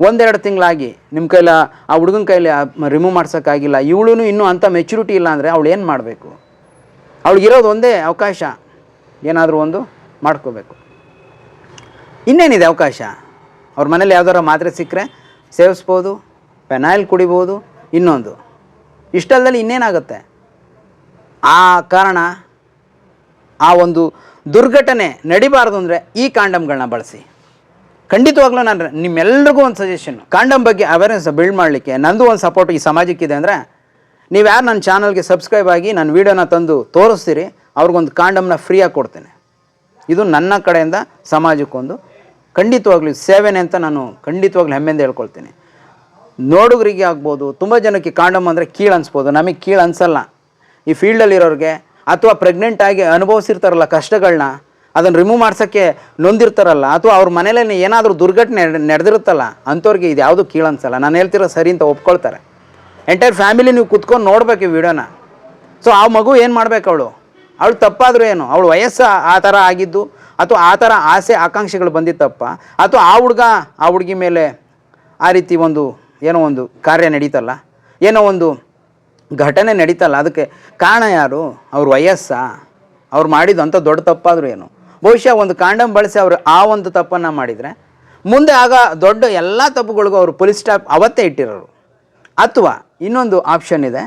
1-2 ತಿಂಗಳಾಗಿ ನಿಮ್ಮ ಕೈಲ ಆ ಹುಡುಗನ ಕೈಲಿ ರಿಮೂವ್ ಮಾಡ್ಸೋಕ್ಕಾಗಿಲ್ಲ, ಇವಳು ಇನ್ನೂ ಅಂಥ ಮೆಚುರಿಟಿ ಇಲ್ಲ ಅಂದರೆ ಅವಳು ಏನು ಮಾಡಬೇಕು? ಅವಳಿಗಿರೋದು ಒಂದೇ ಅವಕಾಶ, ಏನಾದರೂ ಒಂದು ಮಾಡ್ಕೋಬೇಕು. ಇನ್ನೇನಿದೆ ಅವಕಾಶ? ಅವ್ರ ಮನೇಲಿ ಯಾವ್ದಾರ ಮಾತ್ರೆ ಸಿಕ್ಕರೆ ಸೇವಿಸ್ಬೋದು, ಪೆನಾಯಿಲ್ ಕುಡಿಬೋದು, ಇನ್ನೊಂದು ಇಷ್ಟಲ್ಲದಲ್ಲಿ ಇನ್ನೇನಾಗುತ್ತೆ? ಆ ಕಾರಣ ಆ ಒಂದು ದುರ್ಘಟನೆ ನಡಿಬಾರ್ದು ಅಂದರೆ ಈ ಕಾಂಡಮ್ಗಳನ್ನ ಬಳಸಿ. ಖಂಡಿತವಾಗ್ಲೂ ನಾನು ನಿಮ್ಮೆಲ್ರಿಗೂ ಒಂದು ಸಜೆಷನ್, ಕಾಂಡಮ್ ಬಗ್ಗೆ ಅವೇರ್ನೆಸ್ ಬಿಲ್ಡ್ ಮಾಡಲಿಕ್ಕೆ ನಂದು ಒಂದು ಸಪೋರ್ಟ್ ಈ ಸಮಾಜಕ್ಕಿದೆ ಅಂದರೆ, ನೀವು ಯಾರು ನನ್ನ ಚಾನಲ್ಗೆ ಸಬ್ಸ್ಕ್ರೈಬ್ ಆಗಿ ನನ್ನ ವೀಡಿಯೋನ ತಂದು ತೋರಿಸ್ತೀರಿ ಅವ್ರಿಗೊಂದು ಕಾಂಡಮ್ನ ಫ್ರೀಯಾಗಿ ಕೊಡ್ತೇನೆ. ಇದು ನನ್ನ ಕಡೆಯಿಂದ ಸಮಾಜಕ್ಕೊಂದು ಖಂಡಿತವಾಗ್ಲೂ ಸೇವೆನೇ ಅಂತ ನಾನು ಖಂಡಿತವಾಗ್ಲೂ ಹೆಮ್ಮೆಯಿಂದ ಹೇಳ್ಕೊಳ್ತೀನಿ. ನೋಡುಗರಿಗೆ ಆಗ್ಬೋದು, ತುಂಬ ಜನಕ್ಕೆ ಕಾಂಡಮ್ ಅಂದರೆ ಕೀಳು ಅನಿಸ್ಬೋದು, ನಮಗೆ ಕೀಳು ಅನಿಸಲ್ಲ. ಈ ಫೀಲ್ಡಲ್ಲಿರೋರಿಗೆ ಅಥವಾ ಪ್ರೆಗ್ನೆಂಟ್ ಆಗಿ ಅನುಭವಿಸಿರ್ತಾರಲ್ಲ ಕಷ್ಟಗಳನ್ನ, ಅದನ್ನು ರಿಮೂವ್ ಮಾಡ್ಸೋಕ್ಕೆ ನೊಂದಿರ್ತಾರಲ್ಲ, ಅಥವಾ ಅವ್ರ ಮನೇಲಿ ಏನಾದರೂ ದುರ್ಘಟನೆ ನಡೆದಿರುತ್ತಲ್ಲ, ಅಂಥವ್ರಿಗೆ ಇದು ಯಾವುದೂ ಕೀಳು ಅನಿಸಲ್ಲ. ನಾನು ಹೇಳ್ತಿರೋ ಸರಿ ಅಂತ ಒಪ್ಕೊಳ್ತಾರೆ. ಎಂಟೈರ್ ಫ್ಯಾಮಿಲಿ ನೀವು ಕುತ್ಕೊಂಡು ನೋಡ್ಬೇಕು ಈ ವಿಡಿಯೋನ. ಸೊ ಆ ಮಗು ಏನು ಮಾಡಬೇಕು? ಅವಳು ತಪ್ಪಾದರೂ ಏನು? ಅವಳು ವಯಸ್ಸು ಆ ಥರ ಆಗಿದ್ದು ಅಥವಾ ಆ ಥರ ಆಸೆ ಆಕಾಂಕ್ಷೆಗಳು ಬಂದಿತ್ತಪ್ಪ, ಅಥವಾ ಆ ಹುಡುಗ ಆ ಹುಡುಗಿ ಮೇಲೆ ಆ ರೀತಿ ಏನೋ ಒಂದು ಕಾರ್ಯ ನಡೀತಲ್ಲ, ಏನೋ ಒಂದು ಘಟನೆ ನಡೀತಲ್ಲ, ಅದಕ್ಕೆ ಕಾರಣ ಯಾರು? ಅವ್ರ ವಯಸ್ಸಾ? ಅವ್ರು ಮಾಡಿದ್ದು ಅಂಥ ದೊಡ್ಡ ತಪ್ಪಾದರೂ ಏನು? ಬಹುಶಃ ಒಂದು ಕಾಂಡಮ್ ಬಳಸಿ ಅವರು ಆ ಒಂದು ತಪ್ಪನ್ನು ಮಾಡಿದರೆ ಮುಂದೆ ಆಗ ದೊಡ್ಡ ಎಲ್ಲ ತಪ್ಪುಗಳಿಗೂ ಅವರು ಪೊಲೀಸ್ ಸ್ಟಾಪ್ ಅವತ್ತೇ ಇಟ್ಟಿರೋರು. ಅಥವಾ ಇನ್ನೊಂದು ಆಪ್ಷನ್ ಇದೆ,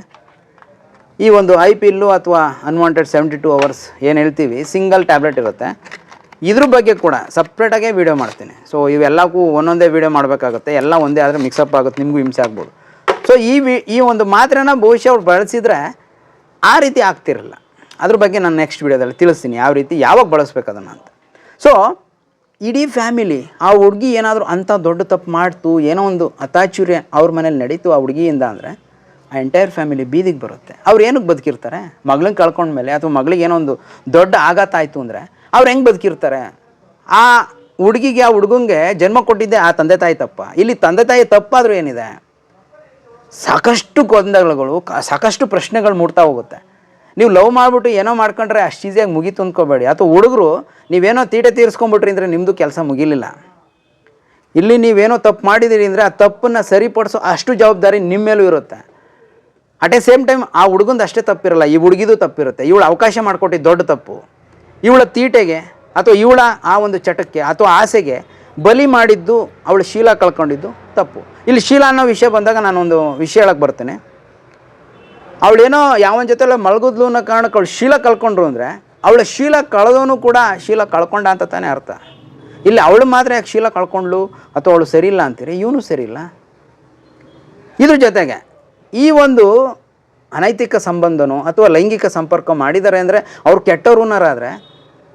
ಈ ಒಂದು ಐ ಪಿಲ್ಲು ಅಥವಾ ಅನ್ವಾಂಟೆಡ್ 72 hours ಏನು ಹೇಳ್ತೀವಿ, ಸಿಂಗಲ್ ಟ್ಯಾಬ್ಲೆಟ್ ಇರುತ್ತೆ. ಇದ್ರ ಬಗ್ಗೆ ಕೂಡ ಸಪ್ರೇಟಾಗೇ ವೀಡಿಯೋ ಮಾಡ್ತೀನಿ. ಸೊ ಇವೆಲ್ಲಕ್ಕೂ ಒಂದೊಂದೇ ವೀಡಿಯೋ ಮಾಡಬೇಕಾಗುತ್ತೆ, ಎಲ್ಲ ಒಂದೇ ಆದರೆ ಮಿಕ್ಸಪ್ ಆಗುತ್ತೆ, ನಿಮಗೂ ಹಿಂಸೆ ಆಗ್ಬೋದು. ಸೊ ಈ ಒಂದು ಮಾತ್ರೆನ ಬಹುಶಃ ಅವ್ರು ಬಳಸಿದರೆ ಆ ರೀತಿ ಆಗ್ತಿರಲ್ಲ. ಅದ್ರ ಬಗ್ಗೆ ನಾನು ನೆಕ್ಸ್ಟ್ ವೀಡಿಯೋದಲ್ಲಿ ತಿಳಿಸ್ತೀನಿ ಯಾವ ರೀತಿ ಯಾವಾಗ ಬಳಸ್ಬೇಕು ಅದನ್ನು ಅಂತ. ಸೊ ಇಡೀ ಫ್ಯಾಮಿಲಿ ಆ ಹುಡುಗಿ ಏನಾದರೂ ಅಂಥ ದೊಡ್ಡ ತಪ್ಪು ಮಾಡ್ತು, ಏನೋ ಒಂದು ಅತಾಚುರ್ಯ ಅವ್ರ ಮನೇಲಿ ನಡೀತು ಆ ಹುಡುಗಿಯಿಂದ ಅಂದರೆ ಆ ಎಂಟೈರ್ ಫ್ಯಾಮಿಲಿ ಬೀದಿಗೆ ಬರುತ್ತೆ. ಅವ್ರು ಏನಕ್ಕೆ ಬದುಕಿರ್ತಾರೆ? ಮಗಳನ್ನ ಕಳ್ಕೊಂಡ್ಮೇಲೆ ಅಥವಾ ಮಗಳಿಗೆ ಏನೋ ಒಂದು ದೊಡ್ಡ ಆಘಾತ ಆಯಿತು ಅಂದರೆ ಅವ್ರು ಹೆಂಗೆ ಬದುಕಿರ್ತಾರೆ? ಆ ಹುಡುಗಿಗೆ ಆ ಹುಡುಗಂಗೆ ಜನ್ಮ ಕೊಟ್ಟಿದ್ದೆ ಆ ತಂದೆ ತಾಯಿ ತಪ್ಪ. ಇಲ್ಲಿ ತಂದೆ ತಾಯಿ ತಪ್ಪಾದರೂ ಏನಿದೆ? ಸಾಕಷ್ಟು ಗೊಂದಲಗಳು, ಸಾಕಷ್ಟು ಪ್ರಶ್ನೆಗಳು ಮೂಡ್ತಾ ಹೋಗುತ್ತೆ. ನೀವು ಲವ್ ಮಾಡಿಬಿಟ್ಟು ಏನೋ ಮಾಡ್ಕೊಂಡ್ರೆ ಅಷ್ಟು ಈಸಿಯಾಗಿ ಮುಗೀತು ಅಂದ್ಕೋಬೇಡಿ. ಅಥವಾ ಹುಡುಗರು ನೀವೇನೋ ತೀಟೆ ತೀರಿಸ್ಕೊಂಬಿಟ್ರಿ ಅಂದರೆ ನಿಮ್ಮದು ಕೆಲಸ ಮುಗಿಲಿಲ್ಲ. ಇಲ್ಲಿ ನೀವೇನೋ ತಪ್ಪು ಮಾಡಿದ್ದೀರಿ ಅಂದರೆ ಆ ತಪ್ಪನ್ನು ಸರಿಪಡಿಸೋ ಅಷ್ಟು ಜವಾಬ್ದಾರಿ ನಿಮ್ಮ ಮೇಲೂ ಇರುತ್ತೆ. ಅಟ್ ಎ ಸೇಮ್ ಟೈಮ್ ಆ ಹುಡುಗಂದು ಅಷ್ಟೇ ತಪ್ಪಿರಲ್ಲ, ಈ ಹುಡುಗಿದು ತಪ್ಪಿರುತ್ತೆ. ಇವಳು ಅವಕಾಶ ಮಾಡಿಕೊಟ್ಟಿದ್ದು ದೊಡ್ಡ ತಪ್ಪು. ಇವಳ ತೀಟೆಗೆ ಅಥವಾ ಇವಳ ಆ ಒಂದು ಚಟಕ್ಕೆ ಅಥವಾ ಆಸೆಗೆ ಬಲಿ ಮಾಡಿದ್ದು, ಅವಳು ಶೀಲ ಕಳ್ಕೊಂಡಿದ್ದು ತಪ್ಪು. ಇಲ್ಲಿ ಶೀಲ ಅನ್ನೋ ವಿಷಯ ಬಂದಾಗ ನಾನೊಂದು ವಿಷಯ ಹೇಳಕ್ಕೆ ಬರ್ತೇನೆ. ಅವಳೇನೋ ಯಾವನ ಜೊತೆಲ್ಲ ಮಲಗಿದ್ಲು ಅನ್ನೋ ಕಾರಣಕ್ಕೆ ಅವಳು ಶೀಲ ಕಳ್ಕೊಂಡ್ರು ಅಂದರೆ ಅವಳ ಶೀಲ ಕಳೆದವನು ಕೂಡ ಶೀಲ ಕಳ್ಕೊಂಡ ಅಂತ ತಾನೇ ಅರ್ಥ. ಇಲ್ಲಿ ಅವಳು ಮಾತ್ರ ಯಾಕೆ ಶೀಲ ಕಳ್ಕೊಂಡ್ಲು ಅಥವಾ ಅವಳು ಸರಿಯಿಲ್ಲ ಅಂತೀರಿ? ಇವನು ಸರಿಯಿಲ್ಲ. ಇದ್ರ ಜೊತೆಗೆ ಈ ಒಂದು ಅನೈತಿಕ ಸಂಬಂಧನೋ ಅಥವಾ ಲೈಂಗಿಕ ಸಂಪರ್ಕ ಮಾಡಿದ್ದಾರೆ ಅಂದರೆ ಅವ್ರು ಕೆಟ್ಟವ್ರನ್ನಾರಾದರೆ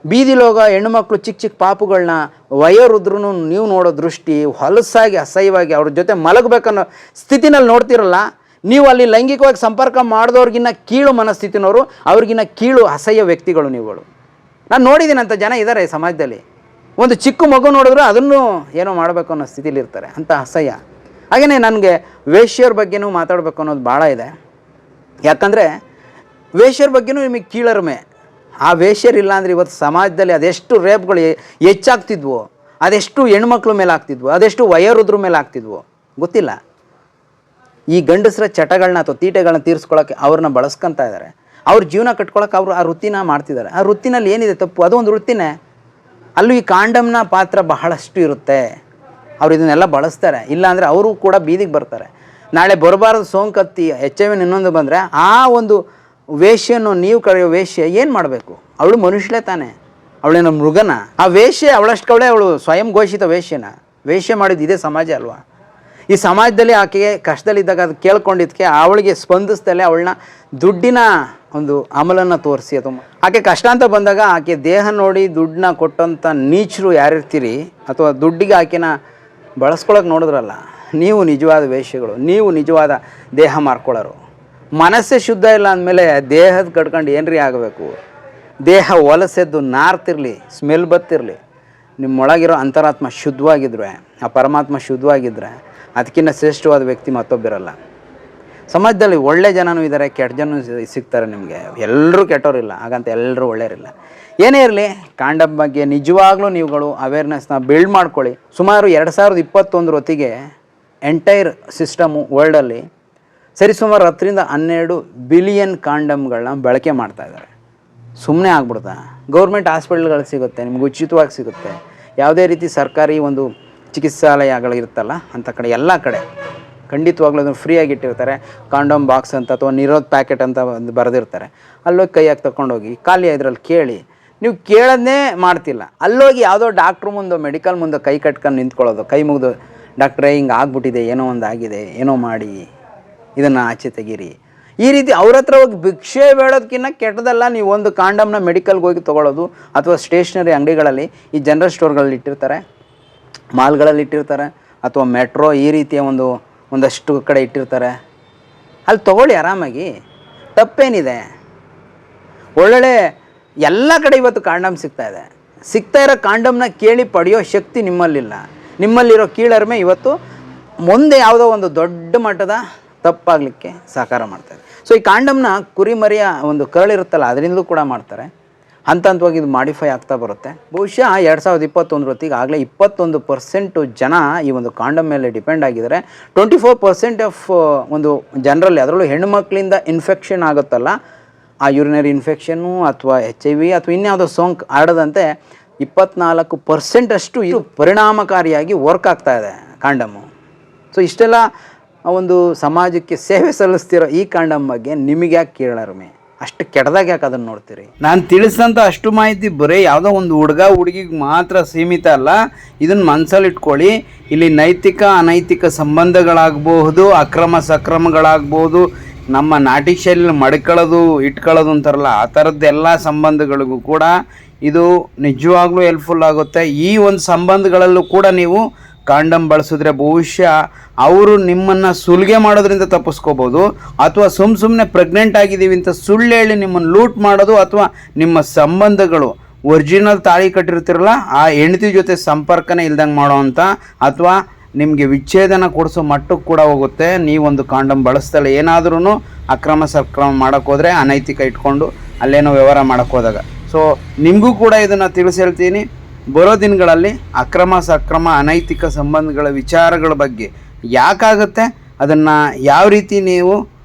ಬೀದಿಲೋಗ ಹೆಣ್ಣುಮಕ್ಳು ಚಿಕ್ಕ ಚಿಕ್ಕ ಪಾಪುಗಳನ್ನ ವಯೋವೃದ್ಧರು ನೀವು ನೋಡೋ ದೃಷ್ಟಿ ಹೊಲಸಾಗಿ ಅಸಹ್ಯವಾಗಿ ಅವ್ರ ಜೊತೆ ಮಲಗಬೇಕನ್ನೋ ಸ್ಥಿತಿನಲ್ಲಿ ನೋಡ್ತಿರಲ್ಲ. ನೀವು ಅಲ್ಲಿ ಲೈಂಗಿಕವಾಗಿ ಸಂಪರ್ಕ ಮಾಡಿದವ್ರಿಗಿನ್ನ ಕೀಳು ಮನಸ್ಥಿತಿನವರು, ಅವ್ರಿಗಿನ್ನ ಕೀಳು ಅಸಹ್ಯ ವ್ಯಕ್ತಿಗಳು ನೀವುಗಳು. ನಾನು ನೋಡಿದ್ದೀನಿ ಅಂಥ ಜನ ಇದ್ದಾರೆ ಸಮಾಜದಲ್ಲಿ. ಒಂದು ಚಿಕ್ಕ ಮಗು ನೋಡಿದ್ರೆ ಅದನ್ನು ಏನೋ ಮಾಡಬೇಕು ಅನ್ನೋ ಸ್ಥಿತಿಲಿ ಇರ್ತಾರೆ, ಅಂಥ ಅಸಹ್ಯ. ಹಾಗೆಯೇ ನನಗೆ ವೇಶ್ಯರ ಬಗ್ಗೆನೂ ಮಾತಾಡಬೇಕು ಅನ್ನೋದು ಭಾಳ ಇದೆ. ಯಾಕಂದರೆ ವೇಶ್ಯರ ಬಗ್ಗೆನೂ ನಿಮಗೆ ಕೀಳರಿಮೆ. ಆ ವೇಶ್ಯರಿಲ್ಲ ಅಂದರೆ ಇವತ್ತು ಸಮಾಜದಲ್ಲಿ ಅದೆಷ್ಟು ರೇಪ್ಗಳು ಹೆಚ್ಚಾಗ್ತಿದ್ವು, ಅದೆಷ್ಟು ಹೆಣ್ಮಕ್ಳ ಮೇಲೆ ಆಗ್ತಿದ್ವು, ಅದೆಷ್ಟು ವಯೋವೃದ್ಧರ ಮೇಲೆ ಆಗ್ತಿದ್ವು ಗೊತ್ತಿಲ್ಲ. ಈ ಗಂಡಸರ ಚಟಗಳನ್ನ ಅಥವಾ ತೀಟೆಗಳನ್ನ ತೀರಿಸ್ಕೊಳ್ಳೋಕ್ಕೆ ಅವ್ರನ್ನ ಬಳಸ್ಕೊತಾ ಇದ್ದಾರೆ. ಅವ್ರ ಜೀವನ ಕಟ್ಕೊಳ್ಳೋಕೆ ಅವರು ಆ ವೃತ್ತಿನ ಮಾಡ್ತಿದ್ದಾರೆ. ಆ ವೃತ್ತಿನಲ್ಲಿ ಏನಿದೆ ತಪ್ಪು? ಅದು ಒಂದು ವೃತ್ತಿನೇ. ಅಲ್ಲೂ ಈ ಕಾಂಡಮ್ನ ಪಾತ್ರ ಬಹಳಷ್ಟು ಇರುತ್ತೆ. ಅವ್ರು ಇದನ್ನೆಲ್ಲ ಬಳಸ್ತಾರೆ. ಇಲ್ಲಾಂದರೆ ಅವರು ಕೂಡ ಬೀದಿಗೆ ಬರ್ತಾರೆ. ನಾಳೆ ಬರಬಾರದು ಸೋಂಕತ್ತಿ HIV ಇನ್ನೊಂದು ಬಂದರೆ ಆ ಒಂದು ವೇಶ್ಯನ್ನು ನೀವು ಕರೆಯೋ ವೇಶ್ಯೆ ಏನು ಮಾಡಬೇಕು? ಅವಳು ಮನುಷ್ಯಲೇ ತಾನೆ, ಅವಳೇನೋ ಮೃಗನ? ಆ ವೇಶ್ಯೆ ಅವಳಷ್ಟವಳೆ ಅವಳು ಸ್ವಯಂ ಘೋಷಿತ ವೇಶ್ಯನ. ವೇಶ್ಯೆ ಮಾಡಿದ್ದು ಇದೇ ಸಮಾಜ ಅಲ್ವಾ? ಈ ಸಮಾಜದಲ್ಲಿ ಆಕೆಗೆ ಕಷ್ಟದಲ್ಲಿದ್ದಾಗ ಅದು ಕೇಳ್ಕೊಂಡಿದ್ದಕ್ಕೆ ಅವಳಿಗೆ ಸ್ಪಂದಿಸ್ದಲೇ ಅವಳನ್ನ ದುಡ್ಡಿನ ಒಂದು ಅಮಲನ್ನು ತೋರಿಸಿ ಅಥವಾ ಆಕೆ ಕಷ್ಟ ಅಂತ ಬಂದಾಗ ಆಕೆ ದೇಹ ನೋಡಿ ದುಡ್ಡನ್ನ ಕೊಟ್ಟಂಥ ನೀಚರು ಯಾರಿರ್ತೀರಿ ಅಥವಾ ದುಡ್ಡಿಗೆ ಆಕೆನ ಬಳಸ್ಕೊಳಕ್ಕೆ ನೋಡಿದ್ರಲ್ಲ, ನೀವು ನಿಜವಾದ ವೇಶ್ಯಗಳು, ನೀವು ನಿಜವಾದ ದೇಹ ಮಾರ್ಕೊಳ್ಳೋರು. ಮನಸ್ಸೇ ಶುದ್ಧ ಇಲ್ಲ ಅಂದಮೇಲೆ ದೇಹದ ಕಟ್ಕೊಂಡು ಏನ್ರಿ ಆಗಬೇಕು? ದೇಹ ಹೊಲಸೆದ್ದು ನಾರ್ತಿರಲಿ, ಸ್ಮೆಲ್ ಬತ್ತಿರಲಿ, ನಿಮ್ಮೊಳಗಿರೋ ಅಂತರಾತ್ಮ ಶುದ್ಧವಾಗಿದ್ರೆ, ಆ ಪರಮಾತ್ಮ ಶುದ್ಧವಾಗಿದ್ದರೆ ಅದಕ್ಕಿಂತ ಶ್ರೇಷ್ಠವಾದ ವ್ಯಕ್ತಿ ಮತ್ತೊಬ್ಬಿರಲ್ಲ. ಸಮಾಜದಲ್ಲಿ ಒಳ್ಳೆ ಜನನೂ ಇದ್ದಾರೆ, ಕೆಟ್ಟ ಜನ ಸಿಗ್ತಾರೆ ನಿಮಗೆ. ಎಲ್ಲರೂ ಕೆಟ್ಟೋರಿಲ್ಲ, ಹಾಗಂತ ಎಲ್ಲರೂ ಒಳ್ಳೆಯರಿಲ್ಲ. ಏನೇ ಇರಲಿ, ಕಾಂಡಮ್ ಬಗ್ಗೆ ನಿಜವಾಗ್ಲೂ ನೀವುಗಳು ಅವೇರ್ನೆಸ್ನ ಬಿಲ್ಡ್ ಮಾಡ್ಕೊಳ್ಳಿ. ಸುಮಾರು 2021 ಹೊತ್ತಿಗೆ ಎಂಟೈರ್ ಸಿಸ್ಟಮು ವರ್ಲ್ಡಲ್ಲಿ ಸರಿಸುಮಾರು 10-12 ಬಿಲಿಯನ್ ಕಾಂಡಮ್ಗಳನ್ನ ಬಳಕೆ ಮಾಡ್ತಾಯಿದ್ದಾರೆ. ಸುಮ್ಮನೆ ಆಗ್ಬಿಡ್ತಾ? ಗೌರ್ಮೆಂಟ್ ಹಾಸ್ಪಿಟಲ್ಗಳಿಗೆ ಸಿಗುತ್ತೆ, ನಿಮ್ಗೆ ಉಚಿತವಾಗಿ ಸಿಗುತ್ತೆ. ಯಾವುದೇ ರೀತಿ ಸರ್ಕಾರಿ ಒಂದು ಚಿಕಿತ್ಸಾಲಯಗಳಿರುತ್ತಲ್ಲ ಅಂಥ ಕಡೆ ಎಲ್ಲ ಕಡೆ ಖಂಡಿತವಾಗ್ಲೂ ಅದನ್ನು ಫ್ರೀಯಾಗಿ ಇಟ್ಟಿರ್ತಾರೆ. ಕಾಂಡೋಮ್ ಬಾಕ್ಸ್ ಅಂತ ಅಥವಾ ನಿರೋಧ್ ಪ್ಯಾಕೆಟ್ ಅಂತ ಒಂದು ಬರೆದಿರ್ತಾರೆ. ಅಲ್ಲೋಗಿ ಕೈಯಾಗಿ ತೊಗೊಂಡೋಗಿ ಖಾಲಿ ಇದ್ರಲ್ಲಿ ಕೇಳಿ. ನೀವು ಕೇಳೋದನ್ನೇ ಮಾಡ್ತಿಲ್ಲ, ಅಲ್ಲೋಗಿ ಯಾವುದೋ ಡಾಕ್ಟ್ರು ಮುಂದೆ ಮೆಡಿಕಲ್ ಮುಂದೆ ಕೈ ಕಟ್ಕೊಂಡು ನಿಂತ್ಕೊಳ್ಳೋದು, ಕೈ ಮುಗಿದು ಡಾಕ್ಟ್ರೇ ಹಿಂಗೆ ಆಗ್ಬಿಟ್ಟಿದೆ, ಏನೋ ಒಂದು ಆಗಿದೆ, ಏನೋ ಮಾಡಿ ಇದನ್ನು ಆಚೆ ತೆಗೀರಿ. ಈ ರೀತಿ ಅವ್ರ ಹತ್ರ ಹೋಗಿ ಭಿಕ್ಷೆ ಬೇಡೋದಕ್ಕಿಂತ ಕೆಟ್ಟದಲ್ಲ ನೀವು ಒಂದು ಕಾಂಡಮ್ನ ಮೆಡಿಕಲ್ಗೆ ಹೋಗಿ ತೊಗೊಳ್ಳೋದು. ಅಥವಾ ಸ್ಟೇಷ್ನರಿ ಅಂಗಡಿಗಳಲ್ಲಿ, ಈ ಜನರಲ್ ಸ್ಟೋರ್ಗಳಲ್ಲಿ ಇಟ್ಟಿರ್ತಾರೆ, ಮಾಲ್ಗಳಲ್ಲಿ ಇಟ್ಟಿರ್ತಾರೆ, ಅಥವಾ ಮೆಟ್ರೋ ಈ ರೀತಿಯ ಒಂದಷ್ಟು ಕಡೆ ಇಟ್ಟಿರ್ತಾರೆ. ಅಲ್ಲಿ ತೊಗೊಳ್ಳಿ ಆರಾಮಾಗಿ, ತಪ್ಪೇನಿದೆ? ಒಳ್ಳೊಳ್ಳೆ ಎಲ್ಲ ಕಡೆ ಇವತ್ತು ಕಾಂಡಮ್ ಸಿಗ್ತಾಯಿದೆ. ಸಿಗ್ತಾ ಇರೋ ಕಾಂಡಮ್ನ ಕೇಳಿ ಪಡೆಯೋ ಶಕ್ತಿ ನಿಮ್ಮಲ್ಲಿಲ್ಲ. ನಿಮ್ಮಲ್ಲಿರೋ ಕೀಳರಿಮೆ ಇವತ್ತು ಮುಂದೆ ಯಾವುದೋ ಒಂದು ದೊಡ್ಡ ಮಟ್ಟದ ತಪ್ಪಾಗಲಿಕ್ಕೆ ಸಹಕಾರ ಮಾಡ್ತಾರೆ. ಸೊ ಈ ಕಾಂಡಮ್ನ ಕುರಿಮರಿಯ ಒಂದು ಕರಳಿರುತ್ತಲ್ಲ ಅದರಿಂದಲೂ ಕೂಡ ಮಾಡ್ತಾರೆ. ಹಂತ ಹಂತವಾಗಿ ಇದು ಮಾಡಿಫೈ ಆಗ್ತಾ ಬರುತ್ತೆ. ಬಹುಶಃ 2021 ಹೊತ್ತಿಗೆ ಆಗಲೇ 21% ಜನ ಈ ಒಂದು ಕಾಂಡಮ್ ಮೇಲೆ ಡಿಪೆಂಡ್ ಆಗಿದ್ದಾರೆ. 24% ಆಫ್ ಒಂದು ಜನರಲ್ಲಿ, ಅದರಲ್ಲೂ ಹೆಣ್ಣುಮಕ್ಕಳಿಂದ ಇನ್ಫೆಕ್ಷನ್ ಆಗುತ್ತಲ್ಲ, ಆ ಯೂರಿನರಿ ಇನ್ಫೆಕ್ಷನ್ನು ಅಥವಾ HIV ಅಥವಾ ಇನ್ಯಾವುದೋ ಸೋಂಕು ಹರಡದಂತೆ 24% ಅಷ್ಟು ಇದು ಪರಿಣಾಮಕಾರಿಯಾಗಿ ವರ್ಕ್ ಆಗ್ತಾ ಇದೆ ಕಾಂಡಮ್ಮು. ಸೊ ಇಷ್ಟೆಲ್ಲ ಒಂದು ಸಮಾಜಕ್ಕೆ ಸೇವೆ ಸಲ್ಲಿಸ್ತಿರೋ ಈ ಕಾಂಡಮ್ ಬಗ್ಗೆ ನಿಮಗೆ ಯಾಕೆ ಕೇಳಾರಮೆ? ಅಷ್ಟು ಕೆಟ್ಟದಾಗ ಯಾಕೆ ಅದನ್ನು ನೋಡ್ತೀರಿ? ನಾನು ತಿಳಿಸಿದಂಥ ಅಷ್ಟು ಮಾಹಿತಿ ಬರೀ ಯಾವುದೋ ಒಂದು ಹುಡುಗ ಹುಡುಗಿಗೆ ಮಾತ್ರ ಸೀಮಿತ ಅಲ್ಲ. ಇದನ್ನು ಮನಸ್ಸಲ್ಲಿ ಇಟ್ಕೊಳ್ಳಿ. ಇಲ್ಲಿ ನೈತಿಕ ಅನೈತಿಕ ಸಂಬಂಧಗಳಾಗಬಹುದು, ಅಕ್ರಮ ಸಕ್ರಮಗಳಾಗ್ಬೋದು, ನಮ್ಮ ನಾಟಿ ಶೈಲಿಯಲ್ಲಿ ಮಡ್ಕೊಳ್ಳೋದು ಇಟ್ಕೊಳ್ಳೋದು ಅಂತಾರಲ್ಲ ಆ ಥರದ್ದೆಲ್ಲ ಸಂಬಂಧಗಳಿಗೂ ಕೂಡ ಇದು ನಿಜವಾಗ್ಲೂ ಹೆಲ್ಪ್ಫುಲ್ ಆಗುತ್ತೆ. ಈ ಒಂದು ಸಂಬಂಧಗಳಲ್ಲೂ ಕೂಡ ನೀವು ಕಾಂಡಮ್ ಬಳಸಿದ್ರೆ ಬಹುಶಃ ಅವರು ನಿಮ್ಮನ್ನು ಸುಲಿಗೆ ಮಾಡೋದ್ರಿಂದ ತಪ್ಪಿಸ್ಕೋಬೋದು, ಅಥವಾ ಸುಮ್ಮನೆ ಪ್ರೆಗ್ನೆಂಟ್ ಆಗಿದ್ದೀವಿ ಅಂತ ಸುಳ್ಳು ಹೇಳಿ ನಿಮ್ಮನ್ನು ಲೂಟ್ ಮಾಡೋದು, ಅಥವಾ ನಿಮ್ಮ ಸಂಬಂಧಗಳು ಒರಿಜಿನಲ್ ತಾಳಿ ಕಟ್ಟಿರ್ತಿರಲ್ಲ ಆ ಹೆಂಡತಿ ಜೊತೆ ಸಂಪರ್ಕನೇ ಇಲ್ದಂಗೆ ಮಾಡೋವಂಥ, ಅಥವಾ ನಿಮಗೆ ವಿಚ್ಛೇದನ ಕೊಡಿಸೋ ಮಟ್ಟಕ್ಕೆ ಕೂಡ ಹೋಗುತ್ತೆ. ನೀವೊಂದು ಕಾಂಡಮ್ ಬಳಸ್ದಲ್ಲ ಏನಾದ್ರೂ ಅಕ್ರಮ ಸಕ್ರಮ ಮಾಡೋಕ್ಕೋದ್ರೆ, ಅನೈತಿಕ ಇಟ್ಕೊಂಡು ಅಲ್ಲೇನೋ ವ್ಯವಹಾರ ಮಾಡೋಕ್ಕೋದಾಗ. ಸೊ ನಿಮಗೂ ಕೂಡ ಇದನ್ನು ತಿಳಿಸಿ ಹೇಳ್ತೀನಿ. ಬರೋ ದಿನಗಳಲ್ಲಿ ಅಕ್ರಮ ಸಕ್ರಮ ಅನೈತಿಕ ಸಂಬಂಧಗಳ ವಿಚಾರಗಳ ಬಗ್ಗೆ ಯಾಕಾಗುತ್ತೆ, ಅದನ್ನು ಯಾವ ರೀತಿ ನೀವು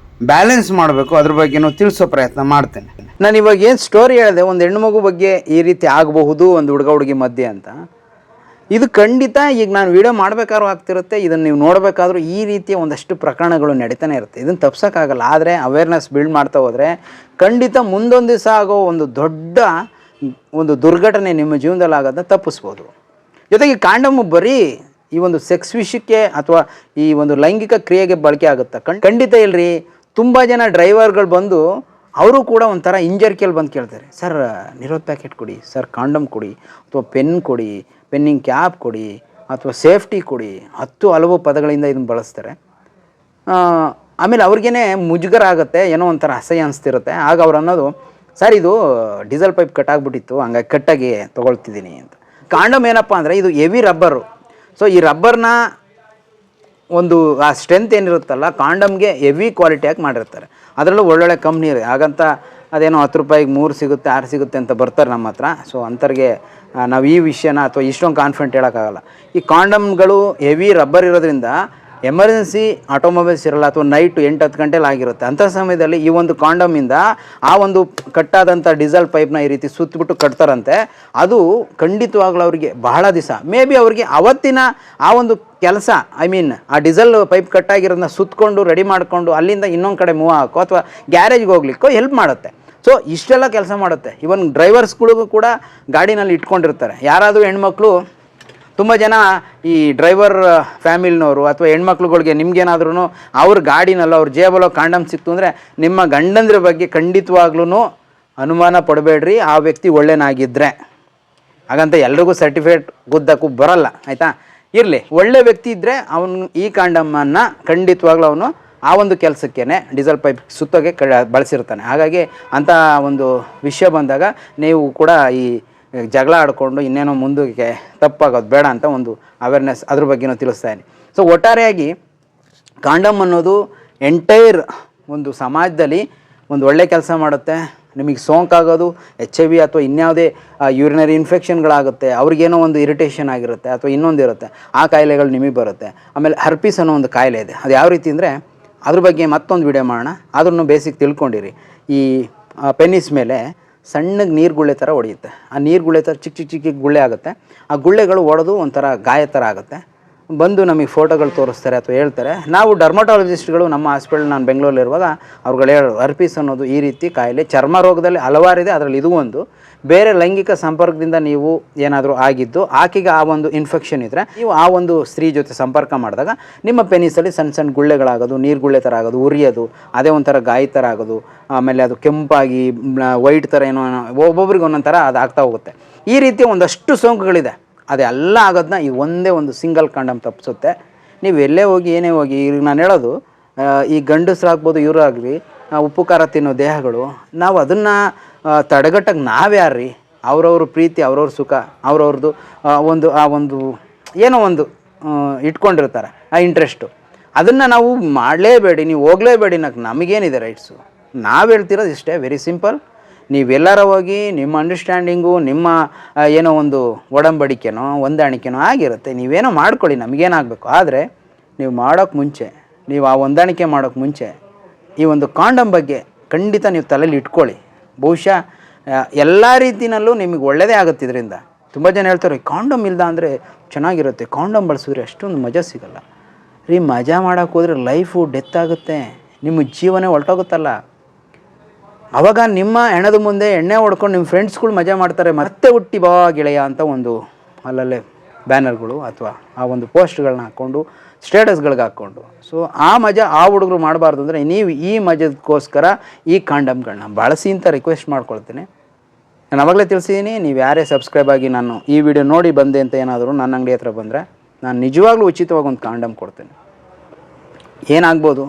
ಬ್ಯಾಲೆನ್ಸ್ ಮಾಡಬೇಕು ಅದ್ರ ಬಗ್ಗೆನೂ ತಿಳಿಸೋ ಪ್ರಯತ್ನ ಮಾಡ್ತೇನೆ. ನಾನು ಇವಾಗ ಏನು ಸ್ಟೋರಿ ಹೇಳಿದೆ, ಒಂದು ಹೆಣ್ಣು ಮಗು ಬಗ್ಗೆ ಈ ರೀತಿ ಆಗಬಹುದು ಒಂದು ಹುಡುಗ ಹುಡುಗಿ ಮಧ್ಯೆ ಅಂತ, ಇದು ಖಂಡಿತ ಈಗ ನಾನು ವಿಡಿಯೋ ಮಾಡಬೇಕಾದ್ರೂ ಆಗ್ತಿರುತ್ತೆ, ಇದನ್ನು ನೀವು ನೋಡಬೇಕಾದ್ರೂ ಈ ರೀತಿಯ ಒಂದಷ್ಟು ಪ್ರಕರಣಗಳು ನಡೀತಾನೆ ಇರುತ್ತೆ. ಇದನ್ನು ತಪ್ಸೋಕ್ಕಾಗಲ್ಲ. ಆದರೆ ಅವೇರ್ನೆಸ್ ಬಿಲ್ಡ್ ಮಾಡ್ತಾ ಹೋದರೆ ಖಂಡಿತ ಮುಂದೊಂದು ದಿವಸ ಆಗೋ ಒಂದು ದೊಡ್ಡ ಒಂದು ದುರ್ಘಟನೆ ನಿಮ್ಮ ಜೀವನದಲ್ಲಿ ಆಗೋದನ್ನ ತಪ್ಪಿಸ್ಬೋದು. ಜೊತೆಗೆ ಕಾಂಡಮ್ ಬರೀ ಈ ಒಂದು ಸೆಕ್ಸ್ ವಿಷಯಕ್ಕೆ ಅಥವಾ ಈ ಒಂದು ಲೈಂಗಿಕ ಕ್ರಿಯೆಗೆ ಬಳಕೆ ಆಗುತ್ತಾ? ಖಂಡಿತ ಇಲ್ಲರಿ. ತುಂಬ ಜನ ಡ್ರೈವರ್ಗಳು ಬಂದು ಅವರು ಕೂಡ ಒಂಥರ ಹಿಂಜರಿಕೆಯಲ್ಲಿ ಬಂದು ಕೇಳ್ತಾರೆ, ಸರ್ ನಿರೋಧ್ ಪ್ಯಾಕೆಟ್ ಕೊಡಿ, ಸರ್ ಕಾಂಡಮ್ ಕೊಡಿ, ಅಥವಾ ಪೆನ್ ಕೊಡಿ, ಪೆನ್ನಿಂಗ್ ಕ್ಯಾಪ್ ಕೊಡಿ, ಅಥವಾ ಸೇಫ್ಟಿ ಕೊಡಿ, 10 ಹಲವು ಪದಗಳಿಂದ ಇದನ್ನು ಬಳಸ್ತಾರೆ. ಆಮೇಲೆ ಅವ್ರಿಗೇ ಮುಜುಗರ ಆಗುತ್ತೆ, ಏನೋ ಒಂಥರ ಅಸಹ್ಯ ಅನಿಸ್ತಿರುತ್ತೆ. ಆಗ ಅವ್ರು ಅನ್ನೋದು, ಸರ್ ಇದು ಡೀಸೆಲ್ ಪೈಪ್ ಕಟ್ಟಾಗ್ಬಿಟ್ಟಿತ್ತು, ಹಂಗಾಗಿ ಕಟ್ಟಾಗಿ ತೊಗೊಳ್ತಿದ್ದೀನಿ ಅಂತ. ಕಾಂಡಮ್ ಏನಪ್ಪ ಅಂದರೆ ಇದು ಹೆವಿ ರಬ್ಬರು. ಸೊ ಈ ರಬ್ಬರ್ನ ಒಂದು ಆ ಸ್ಟ್ರೆಂತ್ ಏನಿರುತ್ತಲ್ಲ ಕಾಂಡಮ್ಗೆ ಹೆವಿ ಕ್ವಾಲಿಟಿಯಾಗಿ ಮಾಡಿರ್ತಾರೆ. ಅದರಲ್ಲೂ ಒಳ್ಳೊಳ್ಳೆ ಕಂಪ್ನಿ ಇದೆ. ಹಾಗಂತ ಅದೇನೋ 10 ರೂಪಾಯಿಗೆ 3 ಸಿಗುತ್ತೆ 6 ಸಿಗುತ್ತೆ ಅಂತ ಬರ್ತಾರೆ ನಮ್ಮ ಹತ್ರ. ಸೊ ಅಂಥವ್ರಿಗೆ ನಾವು ಈ ವಿಷಯನ ಅಥವಾ ಇಷ್ಟೊಂದು ಕಾನ್ಫಿಡೆಂಟ್ ಹೇಳೋಕ್ಕಾಗಲ್ಲ. ಈ ಕಾಂಡಮ್ಗಳು ಹೆವಿ ರಬ್ಬರ್ ಇರೋದ್ರಿಂದ ಎಮರ್ಜೆನ್ಸಿ ಆಟೋಮೊಬೈಲ್ಸ್ ಇರಲ್ಲ, ಅಥವಾ ನೈಟು 8-10 ಗಂಟೆಲಿ ಆಗಿರುತ್ತೆ. ಅಂಥ ಸಮಯದಲ್ಲಿ ಈ ಒಂದು ಕಾಂಡಮಿಂದ ಆ ಒಂದು ಕಟ್ಟಾದಂಥ ಡೀಸೆಲ್ ಪೈಪ್ನ ಈ ರೀತಿ ಸುತ್ತಬಿಟ್ಟು ಕಟ್ತಾರಂತೆ. ಅದು ಖಂಡಿತವಾಗ್ಲೂ ಅವರಿಗೆ ಬಹಳ ದಿವಸ, ಮೇ ಬಿ ಅವ್ರಿಗೆ ಅವತ್ತಿನ ಆ ಒಂದು ಕೆಲಸ, ಆ ಡೀಸೆಲ್ ಪೈಪ್ ಕಟ್ಟಾಗಿರೋದನ್ನ ಸುತ್ತಕೊಂಡು ರೆಡಿ ಮಾಡಿಕೊಂಡು ಅಲ್ಲಿಂದ ಇನ್ನೊಂದು ಕಡೆ ಮೂವ್ ಹಾಕೋ ಅಥವಾ ಗ್ಯಾರೇಜ್ಗೆ ಹೋಗ್ಲಿಕ್ಕೋ ಹೆಲ್ಪ್ ಮಾಡುತ್ತೆ. ಸೊ ಇಷ್ಟೆಲ್ಲ ಕೆಲಸ ಮಾಡುತ್ತೆ. ಇವನ್ ಡ್ರೈವರ್ಸ್ಗಳಿಗೂ ಕೂಡ ಗಾಡಿನಲ್ಲಿ ಇಟ್ಕೊಂಡಿರ್ತಾರೆ. ಯಾರಾದರೂ ಹೆಣ್ಮಕ್ಳು, ತುಂಬ ಜನ ಈ ಡ್ರೈವರ್ ಫ್ಯಾಮಿಲಿನವರು ಅಥವಾ ಹೆಣ್ಮಕ್ಳುಗಳಿಗೆ ನಿಮ್ಗೇನಾದ್ರೂ ಅವ್ರ ಗಾಡಿನಲ್ಲೋ ಅವ್ರ ಜೇಬಲ್ಲೋ ಕಾಂಡಮ್ ಸಿಕ್ತು ಅಂದರೆ ನಿಮ್ಮ ಗಂಡಂದ್ರ ಬಗ್ಗೆ ಖಂಡಿತವಾಗ್ಲೂ ಅನುಮಾನ ಪಡಬೇಡ್ರಿ, ಆ ವ್ಯಕ್ತಿ ಒಳ್ಳೆನಾಗಿದ್ದರೆ. ಹಾಗಂತ ಎಲ್ರಿಗೂ ಸರ್ಟಿಫಿಕೇಟ್ ಗುದ್ದಕ್ಕೂ ಬರಲ್ಲ, ಆಯಿತಾ? ಇರಲಿ, ಒಳ್ಳೆ ವ್ಯಕ್ತಿ ಇದ್ದರೆ ಅವನು ಈ ಕಾಂಡಮನ್ನು ಖಂಡಿತವಾಗ್ಲೂ ಅವನು ಆ ಒಂದು ಕೆಲಸಕ್ಕೇ ಡೀಸೆಲ್ ಪೈಪ್ ಸುತ್ತೋಗೆ ಬಳಸಿರ್ತಾನೆ. ಹಾಗಾಗಿ ಅಂಥ ಒಂದು ವಿಷಯ ಬಂದಾಗ ನೀವು ಕೂಡ ಈ ಜಗಳ ಆಡಿಕೊಂಡು ಇನ್ನೇನೋ ಮುಂದಕ್ಕೆ ತಪ್ಪಾಗೋದು ಬೇಡ ಅಂತ ಒಂದು ಅವೇರ್ನೆಸ್ ಅದ್ರ ಬಗ್ಗೆನೂ ತಿಳಿಸ್ತಾ ಇದ್ದೀನಿ. ಸೊ ಒಟ್ಟಾರೆಯಾಗಿ ಕಾಂಡಮ್ ಅನ್ನೋದು ಎಂಟೈರ್ ಒಂದು ಸಮಾಜದಲ್ಲಿ ಒಂದು ಒಳ್ಳೆ ಕೆಲಸ ಮಾಡುತ್ತೆ. ನಿಮಗೆ ಸೋಂಕಾಗೋದು HIV ಅಥವಾ ಇನ್ಯಾವುದೇ ಯೂರಿನರಿ ಇನ್ಫೆಕ್ಷನ್ಗಳಾಗುತ್ತೆ, ಅವ್ರಿಗೇನೋ ಒಂದು ಇರಿಟೇಷನ್ ಆಗಿರುತ್ತೆ ಅಥವಾ ಇನ್ನೊಂದು ಇರುತ್ತೆ, ಆ ಕಾಯಿಲೆಗಳು ನಿಮಗೆ ಬರುತ್ತೆ. ಆಮೇಲೆ ಹರ್ಪೀಸ್ ಅನ್ನೋ ಒಂದು ಕಾಯಿಲೆ ಇದೆ, ಅದು ಯಾವ ರೀತಿ ಅಂದರೆ ಅದ್ರ ಬಗ್ಗೆ ಮತ್ತೊಂದು ವಿಡಿಯೋ ಮಾಡೋಣ, ಅದನ್ನು ಬೇಸಿಕ್ ತಿಳ್ಕೊಂಡಿರಿ. ಈ ಪೆನ್ನಿಸ್ ಮೇಲೆ ಸಣ್ಣಗೆ ನೀರುಗುಳ್ಳೆ ಥರ ಹೊಡೆಯುತ್ತೆ, ಆ ನೀರುಗುಳ್ಳೆ ಥರ ಚಿಕ್ಕ ಚಿಕ್ಕ ಚಿಕ್ಕ ಗುಳ್ಳೆ ಆಗುತ್ತೆ, ಆ ಗುಳ್ಳೆಗಳು ಒಡೆದು ಒಂಥರ ಗಾಯ ಥರ ಆಗುತ್ತೆ. ಬಂದು ನಮಗೆ ಫೋಟೋಗಳು ತೋರಿಸ್ತಾರೆ ಅಥವಾ ಹೇಳ್ತಾರೆ. ನಾವು ಡರ್ಮಟಾಲಜಿಸ್ಟ್ಗಳು ನಮ್ಮ ಹಾಸ್ಪಿಟಲ್, ನಾನು ಬೆಂಗಳೂರಲ್ಲಿರುವಾಗ ಅವ್ರುಗಳು ಹೇಳೋರು ಹರ್ಪೀಸ್ ಅನ್ನೋದು ಈ ರೀತಿ ಕಾಯಿಲೆ, ಚರ್ಮ ರೋಗದಲ್ಲಿ ಹಲವಾರಿದೆ, ಅದರಲ್ಲಿ ಇದು ಒಂದು. ಬೇರೆ ಲೈಂಗಿಕ ಸಂಪರ್ಕದಿಂದ ನೀವು ಏನಾದರೂ ಆಗಿದ್ದು ಆಕೆಗೆ ಆ ಒಂದು ಇನ್ಫೆಕ್ಷನ್ ಇದ್ದರೆ ನೀವು ಆ ಒಂದು ಸ್ತ್ರೀ ಜೊತೆ ಸಂಪರ್ಕ ಮಾಡಿದಾಗ ನಿಮ್ಮ ಪೆನಿಸಲ್ಲಿ ಸಣ್ಣ ಸಣ್ಣ ಗುಳ್ಳೆಗಳಾಗೋದು, ನೀರುಗುಳ್ಳೆ ಥರ ಆಗೋದು, ಉರಿಯೋದು, ಅದೇ ಒಂಥರ ಗಾಯ ಥರ ಆಗೋದು, ಆಮೇಲೆ ಅದು ಕೆಂಪಾಗಿ ವೈಟ್ ಥರ ಏನೋ ಒಬ್ಬೊಬ್ರಿಗೆ ಒಂದೊಂದು ಥರ ಅದು ಆಗ್ತಾ ಹೋಗುತ್ತೆ. ಈ ರೀತಿಯ ಒಂದಷ್ಟು ಸೋಂಕುಗಳಿದೆ. ಅದೆಲ್ಲ ಆಗೋದನ್ನ ಈ ಒಂದೇ ಒಂದು ಸಿಂಗಲ್ ಕಾಂಡಮ್ ತಪ್ಪಿಸುತ್ತೆ. ನೀವು ಎಲ್ಲೇ ಹೋಗಿ ಏನೇ ಹೋಗಿ, ಈಗ ನಾನು ಹೇಳೋದು ಈ ಗಂಡಸ್ರಾಗ್ಬೋದು ಇವರು ಆಗಲಿ, ಉಪ್ಪು ಖಾರ ತಿನ್ನೋ ದೇಹಗಳು, ನಾವು ಅದನ್ನು ತಡೆಗಟ್ಟಕ್ಕೆ ನಾವ್ಯಾರ್ರಿ? ಅವ್ರವ್ರ ಪ್ರೀತಿ, ಅವ್ರವ್ರ ಸುಖ, ಅವ್ರವ್ರದ್ದು ಒಂದು ಏನೋ ಒಂದು ಇಟ್ಕೊಂಡಿರ್ತಾರೆ ಆ ಇಂಟ್ರೆಸ್ಟು, ಅದನ್ನು ನಾವು ಮಾಡಲೇಬೇಡಿ, ನೀವು ಹೋಗಲೇಬೇಡಿ. ನಮಗೇನಿದೆ ರೈಟ್ಸು? ನಾವು ಹೇಳ್ತಿರೋದು ಇಷ್ಟೇ, ವೆರಿ ಸಿಂಪಲ್. ನೀವೆಲ್ಲರ ಹೋಗಿ ನಿಮ್ಮ ಅಂಡರ್ಸ್ಟ್ಯಾಂಡಿಂಗು, ನಿಮ್ಮ ಏನೋ ಒಂದು ಒಡಂಬಡಿಕೆನೋ ಹೊಂದಾಣಿಕೆನೋ ಆಗಿರುತ್ತೆ, ನೀವೇನೋ ಮಾಡ್ಕೊಳ್ಳಿ, ನಮಗೇನಾಗಬೇಕು. ಆದರೆ ನೀವು ಮಾಡೋಕ್ಕೆ ಮುಂಚೆ, ನೀವು ಆ ಹೊಂದಾಣಿಕೆ ಮಾಡೋಕ್ಕೆ ಮುಂಚೆ ಈ ಒಂದು ಕಾಂಡಮ್ ಬಗ್ಗೆ ಖಂಡಿತ ನೀವು ತಲೆಯಲ್ಲಿ ಇಟ್ಕೊಳ್ಳಿ. ಬಹುಶಃ ಎಲ್ಲ ರೀತಿಯಲ್ಲೂ ನಿಮಗೆ ಒಳ್ಳೆಯದೇ ಆಗುತ್ತೆ ಇದರಿಂದ. ತುಂಬ ಜನ ಹೇಳ್ತಾರೆ ಕಾಂಡಮ್ ಇಲ್ದ ಅಂದರೆ ಚೆನ್ನಾಗಿರುತ್ತೆ, ಕಾಂಡಮ್ ಬಳಸಿದ್ರೆ ಅಷ್ಟೊಂದು ಮಜಾ ಸಿಗೋಲ್ಲ ರೀ. ಮಜಾ ಮಾಡೋಕ್ಕೆ ಹೋದರೆ ಲೈಫು ಡೆತ್ ಆಗುತ್ತೆ, ನಿಮ್ಮ ಜೀವನೇ ಹೊರಟೋಗುತ್ತಲ್ಲ. ಆವಾಗ ನಿಮ್ಮ ಹೆಣದ ಮುಂದೆ ಎಣ್ಣೆ ಹೊಡ್ಕೊಂಡು ನಿಮ್ಮ ಫ್ರೆಂಡ್ಸ್ಗಳು ಮಜಾ ಮಾಡ್ತಾರೆ. ಮತ್ತೆ ಹುಟ್ಟಿ ಬಾ ಗೆಳೆಯ ಅಂತ ಒಂದು ಅಲ್ಲಲ್ಲೇ ಬ್ಯಾನರ್ಗಳು ಅಥವಾ ಆ ಒಂದು ಪೋಸ್ಟ್ಗಳನ್ನ ಹಾಕ್ಕೊಂಡು ಸ್ಟೇಟಸ್ಗಳಿಗೆ ಹಾಕ್ಕೊಂಡು, ಸೊ ಆ ಮಜಾ ಆ ಹುಡುಗರು ಮಾಡಬಾರ್ದು. ಅಂದರೆ ನೀವು ಈ ಮಜದಕ್ಕೋಸ್ಕರ ಈ ಕಾಂಡಮ್ಗಳನ್ನ ಬಳಸಿ ಅಂತ ರಿಕ್ವೆಸ್ಟ್ ಮಾಡ್ಕೊಳ್ತೀನಿ. ನಾನು ಅವಾಗಲೇ ತಿಳಿಸಿದ್ದೀನಿ, ನೀವು ಯಾರೇ ಸಬ್ಸ್ಕ್ರೈಬ್ ಆಗಿ ನಾನು ಈ ವಿಡಿಯೋ ನೋಡಿ ಬಂದೆ ಅಂತ ಏನಾದರೂ ನನ್ನ ಅಂಗಡಿ ಹತ್ರ ಬಂದರೆ ನಾನು ನಿಜವಾಗ್ಲೂ ಉಚಿತವಾಗಿ ಒಂದು ಕಾಂಡಮ್ ಕೊಡ್ತೀನಿ. ಏನಾಗ್ಬೋದು,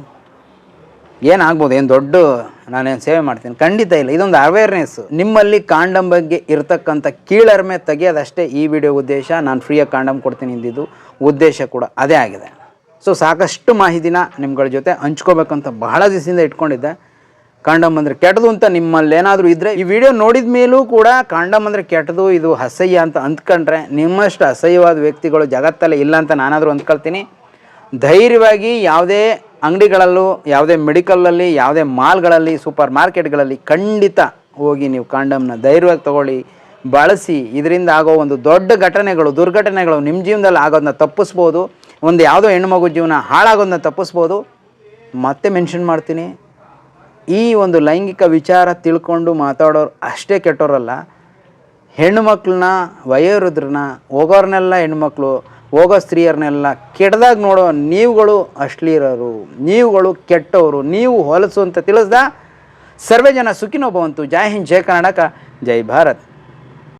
ಏನು ದೊಡ್ಡ ನಾನೇನು ಸೇವೆ ಮಾಡ್ತೀನಿ? ಖಂಡಿತ ಇಲ್ಲ. ಇದೊಂದು ಅವೇರ್ನೆಸ್. ನಿಮ್ಮಲ್ಲಿ ಕಾಂಡಮ್ ಬಗ್ಗೆ ಇರತಕ್ಕಂಥ ಕೀಳರಿಮೆ ತೆಗೆಯೋದಷ್ಟೇ ಈ ವಿಡಿಯೋ ಉದ್ದೇಶ. ನಾನು ಫ್ರೀಯಾಗಿ ಕಾಂಡಮ್ ಕೊಡ್ತೀನಿ ಇಂದಿದ್ದು ಉದ್ದೇಶ ಕೂಡ ಅದೇ ಆಗಿದೆ. ಸೊ ಸಾಕಷ್ಟು ಮಾಹಿತಿನ ನಿಮ್ಗಳ ಜೊತೆ ಹಂಚ್ಕೋಬೇಕಂತ ಬಹಳ ದಿವಸದಿಂದ ಇಟ್ಕೊಂಡಿದ್ದೆ. ಕಾಂಡಮ್ ಅಂದರೆ ಕೆಟ್ಟದು ಅಂತ ನಿಮ್ಮಲ್ಲಿ ಏನಾದರೂ ಇದ್ದರೆ, ಈ ವಿಡಿಯೋ ನೋಡಿದ ಮೇಲೂ ಕೂಡ ಕಾಂಡಮ್ ಅಂದರೆ ಕೆಟ್ಟದು, ಇದು ಅಸಹ್ಯ ಅಂತ ಅಂದ್ಕೊಂಡ್ರೆ, ನಿಮ್ಮಷ್ಟು ಅಸಹ್ಯವಾದ ವ್ಯಕ್ತಿಗಳು ಜಗತ್ತಲ್ಲೇ ಇಲ್ಲ ಅಂತ ನಾನಾದರೂ ಅಂದ್ಕೊಳ್ತೀನಿ. ಧೈರ್ಯವಾಗಿ ಯಾವುದೇ ಅಂಗಡಿಗಳಲ್ಲೂ, ಯಾವುದೇ ಮೆಡಿಕಲಲ್ಲಿ, ಯಾವುದೇ ಮಾಲ್ಗಳಲ್ಲಿ, ಸೂಪರ್ ಮಾರ್ಕೆಟ್ಗಳಲ್ಲಿ ಖಂಡಿತ ಹೋಗಿ ನೀವು ಕಾಂಡಮ್ನ ಧೈರ್ಯವಾಗಿ ತೊಗೊಳ್ಳಿ, ಬಳಸಿ. ಇದರಿಂದ ಆಗೋ ಒಂದು ದೊಡ್ಡ ಘಟನೆಗಳು, ದುರ್ಘಟನೆಗಳು ನಿಮ್ಮ ಜೀವನದಲ್ಲಿ ಆಗೋದನ್ನ ತಪ್ಪಿಸ್ಬೋದು. ಒಂದು ಯಾವುದೋ ಹೆಣ್ಮಗು ಜೀವನ ಹಾಳಾಗೋದನ್ನ ತಪ್ಪಿಸ್ಬೋದು. ಮತ್ತೆ ಮೆನ್ಷನ್ ಮಾಡ್ತೀನಿ, ಈ ಒಂದು ಲೈಂಗಿಕ ವಿಚಾರ ತಿಳ್ಕೊಂಡು ಮಾತಾಡೋರು ಅಷ್ಟೇ ಕೆಟ್ಟೋರಲ್ಲ. ಹೆಣ್ಣುಮಕ್ಳನ್ನ, ವಯೋವೃದ್ಧರನ್ನ, ಹೋಗೋರ್ನೆಲ್ಲ ಹೆಣ್ಮಕ್ಳು, ಹೋಗೋ ಸ್ತ್ರೀಯರನ್ನೆಲ್ಲ ಕೆಟ್ಟದಾಗ ನೋಡೋ ನೀವುಗಳು ಅಶ್ಲೀಲರು, ನೀವುಗಳು ಕೆಟ್ಟವರು, ನೀವು ಹೊಲಸು ಅಂತ ತಿಳಿಸ್ದ. ಸರ್ವೇ ಜನ ಸುಖಿನೋ ಭವಂತು. ಜೈ ಹಿಂದ್, ಜೈ ಕರ್ನಾಟಕ, ಜೈ ಭಾರತ್.